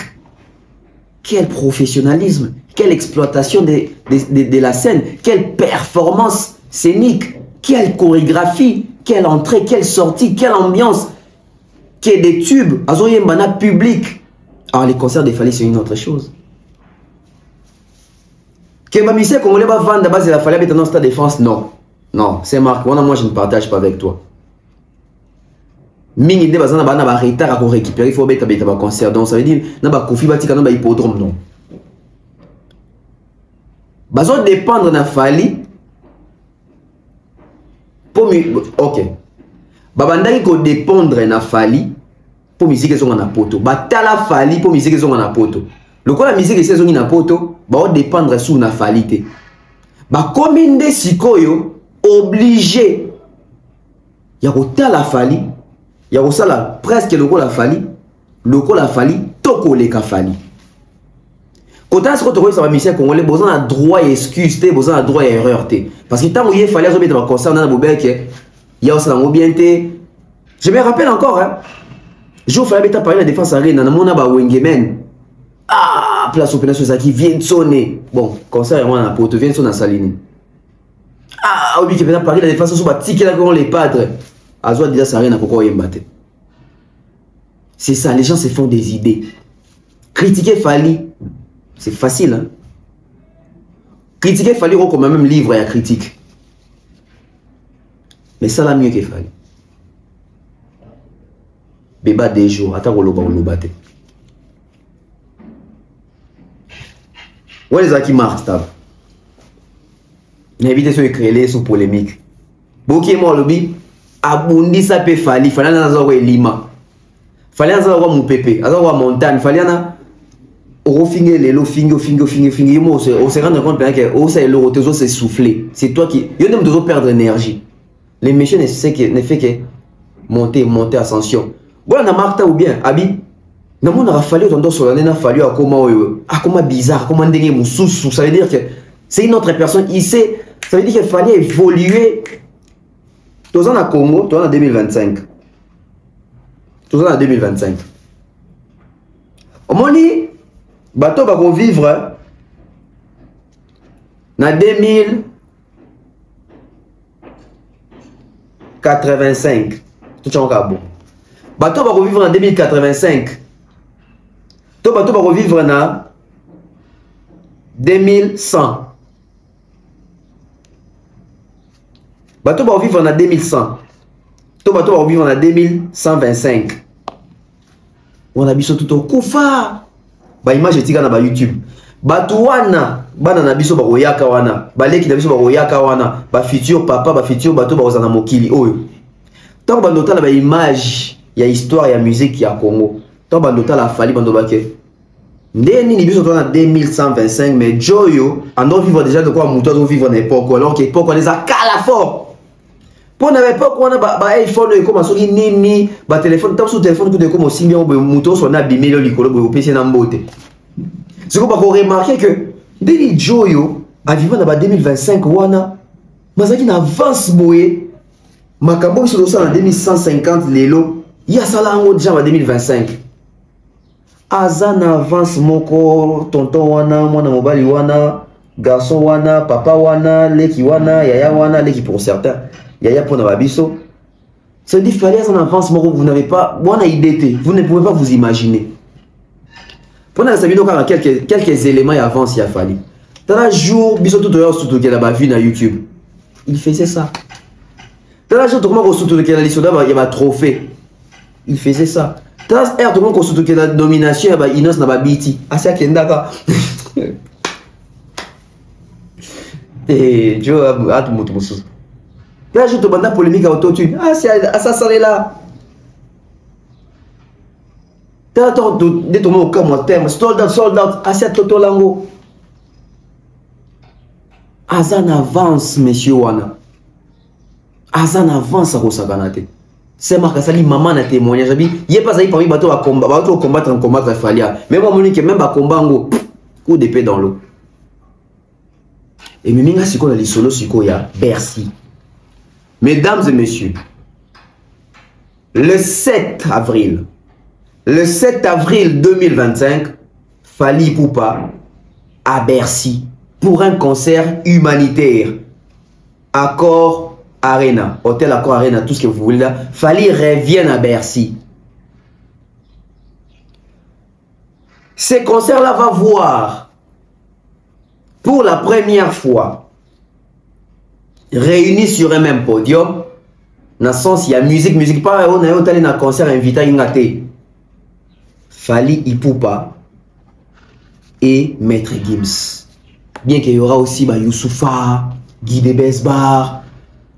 quel professionnalisme, quelle exploitation de la scène, quelle performance scénique, quelle chorégraphie, quelle entrée, quelle sortie, quelle ambiance, quel des tubes, azoye mbana public. Alors les concerts des Fally c'est une autre chose. Que ma mission congolais va vendre base de la Fally dans Stade de France, non. Non, c'est Marc, moi je ne partage pas avec toi. Mingi de bazana bana ba retard à récupérer, il faut mettre un concert. Donc ça veut dire na ba kofi bati kana ba hippodrome non. Bazo dépendre na Fally. Ok. Babandaki ko dépendre na Fally pour musique ezonga na poto. Batala Fally pour musique ezonga na poto. Lokola musique ezonga na poto, ba dépendre sur na Fally te. Ba kominde sikoyo obligé ya kotala Fally, ya kosala presque lokola Fally, lokola Fally toko leka Fally. Quand ce que tu vois musicien congolais, vous avez droit à excuse, vous avez droit à erreur. Parce que tant que il fallait remettre un concert dans le Bobek, il y a aussi un bien. Je me rappelle encore, hein. Je fallait mettre parler de la défense arène, dans mon aba Wengemen. Ah, place opération qui vient sonner. Bon, concert moi na poto vient sonner à Saline. Ah, oui, qui vient parler de la défense sur batique là qu'on les padres. Azoa déjà ça rien à pourquoi il mbatte. C'est ça, les gens se font des idées. Critiquer Fally. C'est facile, hein? Critiquer Fally, on comme même livre et à critique. Mais ça l'a mieux que Fally. Béba des jours, attends qu'on le batte. Où est les qui marquent, Stab? N'évitez ceux qui créent sous polémique. Boki moi lobby, abundi ça peut Fally, Fally n'a pas lima. Fally n'a pas mon pépé, n'a pas montagne, Fally n'a au finir les lots, finir, on se rend compte que c'est l'eau, c'est soufflé. C'est toi qui. Il y a même toujours perdre l'énergie. Les méchants ne fait que monter, ascension. Voilà, on a marqué ou bien, Abi. Nous avons fallu, on a fallu à comment bizarre, comment déguer mon sous. Ça veut dire que c'est une autre personne. Il sait, ça veut dire qu'il fallait évoluer. Tous en a Congo, tous en 2025. Tous en 2025. Au moins, bateau va vivre en 2085. Tout est bon. Bateau va vivre en 2085. Tout bateau va vivre en 2100. Bateau va vivre en 2100. Tout bateau va vivre en 2125. On a biso tout au koufa. Ba image etika na ba YouTube. Batu wana bana na biso ba oyaka wana. Ba leki na biso ba oyaka wana. Ba futur papa, ba futur bato ba ozana mokili oyo. Tant ba ndota la ba image ya histoire ya musique ya Congo. Tant ba ndota la Fally bando bake. Ndeni ni biso tona 2125 mais Joyo ando vivre déjà de quoi muto do vivre n'époque alors que époque on les a cala fort. Pour na époque on a ba iPhone et comme soki nini ba téléphone tant sur téléphone que de comme aussi bien muto so na bimelo likolo bo pesi na mbote. C'est qu'on va remarquer que Deni Joyo a vivre dans 2025 wana mazaki na avance boye makambo so ça en 2150 lelo ya sala ngo déjà en 2025. Azan avance moko tonton wana mwana mobali wana garçon wana papa wana leki wana yaya wana leki pour certains yaya pour nababiso. Ça dit fallait en avance moko vous n'avez pas bonne idée, vous ne pouvez pas vous imaginer. Pendant cette vidéo quand quelques éléments avance il a fallu. Dans un jour biso tout dehors surtout qu'il a vu na YouTube. Il faisait ça. Dans un jour tout le monde surtout qu'il a listé il y a un trophée. Il faisait ça. Dans un tout le monde surtout qu'il a nomination il y a Inos na babiti. Asia kendaka. Et Joe a tout mutu musu. Là je te banda polémique à autotune. Ah c'est ça ça là. T'as de ton mot comme terme sold out Asia Toto Lango. Azan avance monsieur wana. Azan avance à Rosaganate. C'est marqué ça li maman na témoignage abi. Yé pas ça parmi bateau à combat, bateau combattre en combattre Falia. Même moi monique même ba combat ngo coup d'épée dans l'eau. Et miminga siko na lisolo siko ya Bercy. Mesdames et messieurs, le 7 avril 2025, Fally Ipupa à Bercy pour un concert humanitaire. Accor Arena, Hôtel Accor Arena, tout ce que vous voulez là. Fally revient à Bercy. Ces concerts-là va voir pour la première fois réunis sur un même podium. Dans le sens, il y a musique, pas on a un concert invité à Ingate. Fally Ipupa et Maître Gims. Bien qu'il y aura aussi Youssoufa, Guy Debesbar,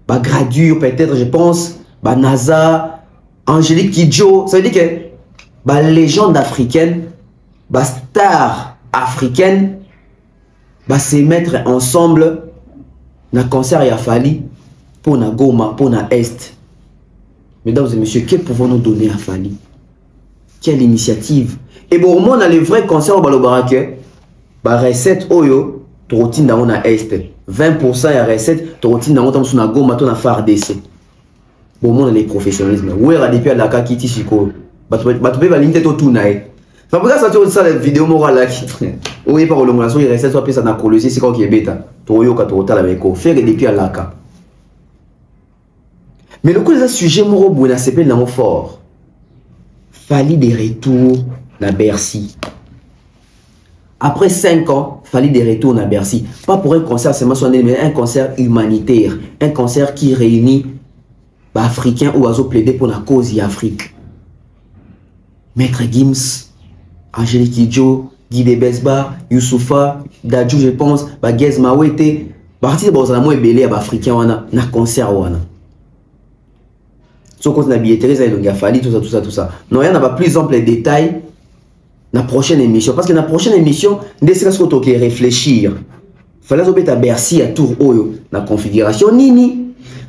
Gradure peut-être, je pense, Naza, Angélique Kidjo. Ça veut dire que légende africaine, star africaine, se mettre ensemble dans le concert à Fally pour na Goma, pour na Est. Mesdames et messieurs, que pouvons-nous donner à Fally? Quelle initiative? Et bon, on a le vrai concert au Balobarake, recette Oyo, trotine dans la Est. 20% à recette, trotine dans la Goma, dans la FARDC. Bon, on a les professionnalisme. Où est-ce depuis la Kaki Tishiko? Batoupe va l'unité tout naï. Ça peut être ça, la vidéo morale qui oui, par le moment, il reste soit ça na colosie, c'est quoi qui est bêta. Toyo Katorota la Meko, faire depuis à l'aka. Mais le coup de sujet moro bouna s'appelle dans fort. Fally de retour à Bercy. Après 5 ans, Fally de retour à Bercy. Pas pour un concert seulement sonné, mais un concert humanitaire. Un concert qui réunit Africains ou oiseaux plaidés pour la cause d'Afrique. Maître Gims, Angélique Kidjo, Guy Debesbar, Youssoufa, Dadju, je pense, Gez Mawete, partie de Bozalamo et Belé à Africain, on a un concert. Sauf qu'on a billetterie, il a fallu tout ça. Non, il y en a plus ample les détails dans la prochaine émission. Parce que dans la prochaine émission, dès que vous devez réfléchir, il fallait que à Bercy à Tour Oyo, la configuration Nini.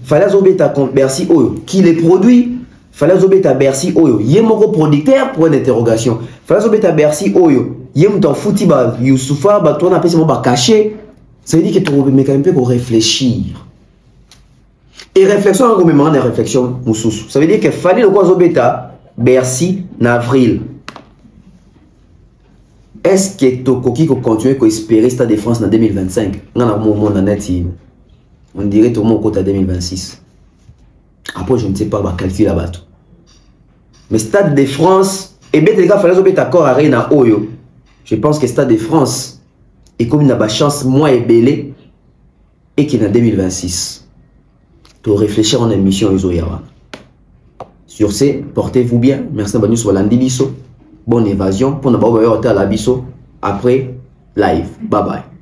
Il fallait que à Bercy Oyo, qui les produit. Il fallait que à Bercy Oyo, il y a un producteur pour une interrogation. Il fallait que à Bercy Oyo, il y a un fouti, Youssoufa, tu as appelé caché. Ça veut dire que tu dois quand même réfléchir. Et réflexion, en moment de réflexion, ça veut dire qu'il fallait le quoi Zobeta, Bercy, en avril. Est-ce que Tokoki continue à espérer Stade de France en 2025? On dirait tout le monde côté 2026. Après, je ne sais pas, on va calculer là-bas. Mais Stade de France, et bien les gars, il fallait Zobeta d'accord à Reina Oyo. Je pense que Stade de France est comme une chance moins ébellée et qu'il est en 2026. Pour réfléchir en émission sur ce, portez-vous bien. Merci d'avoir sur l'Andi Bisso. Bonne évasion. Pour ne pas voir à la Bisso après live. Bye bye.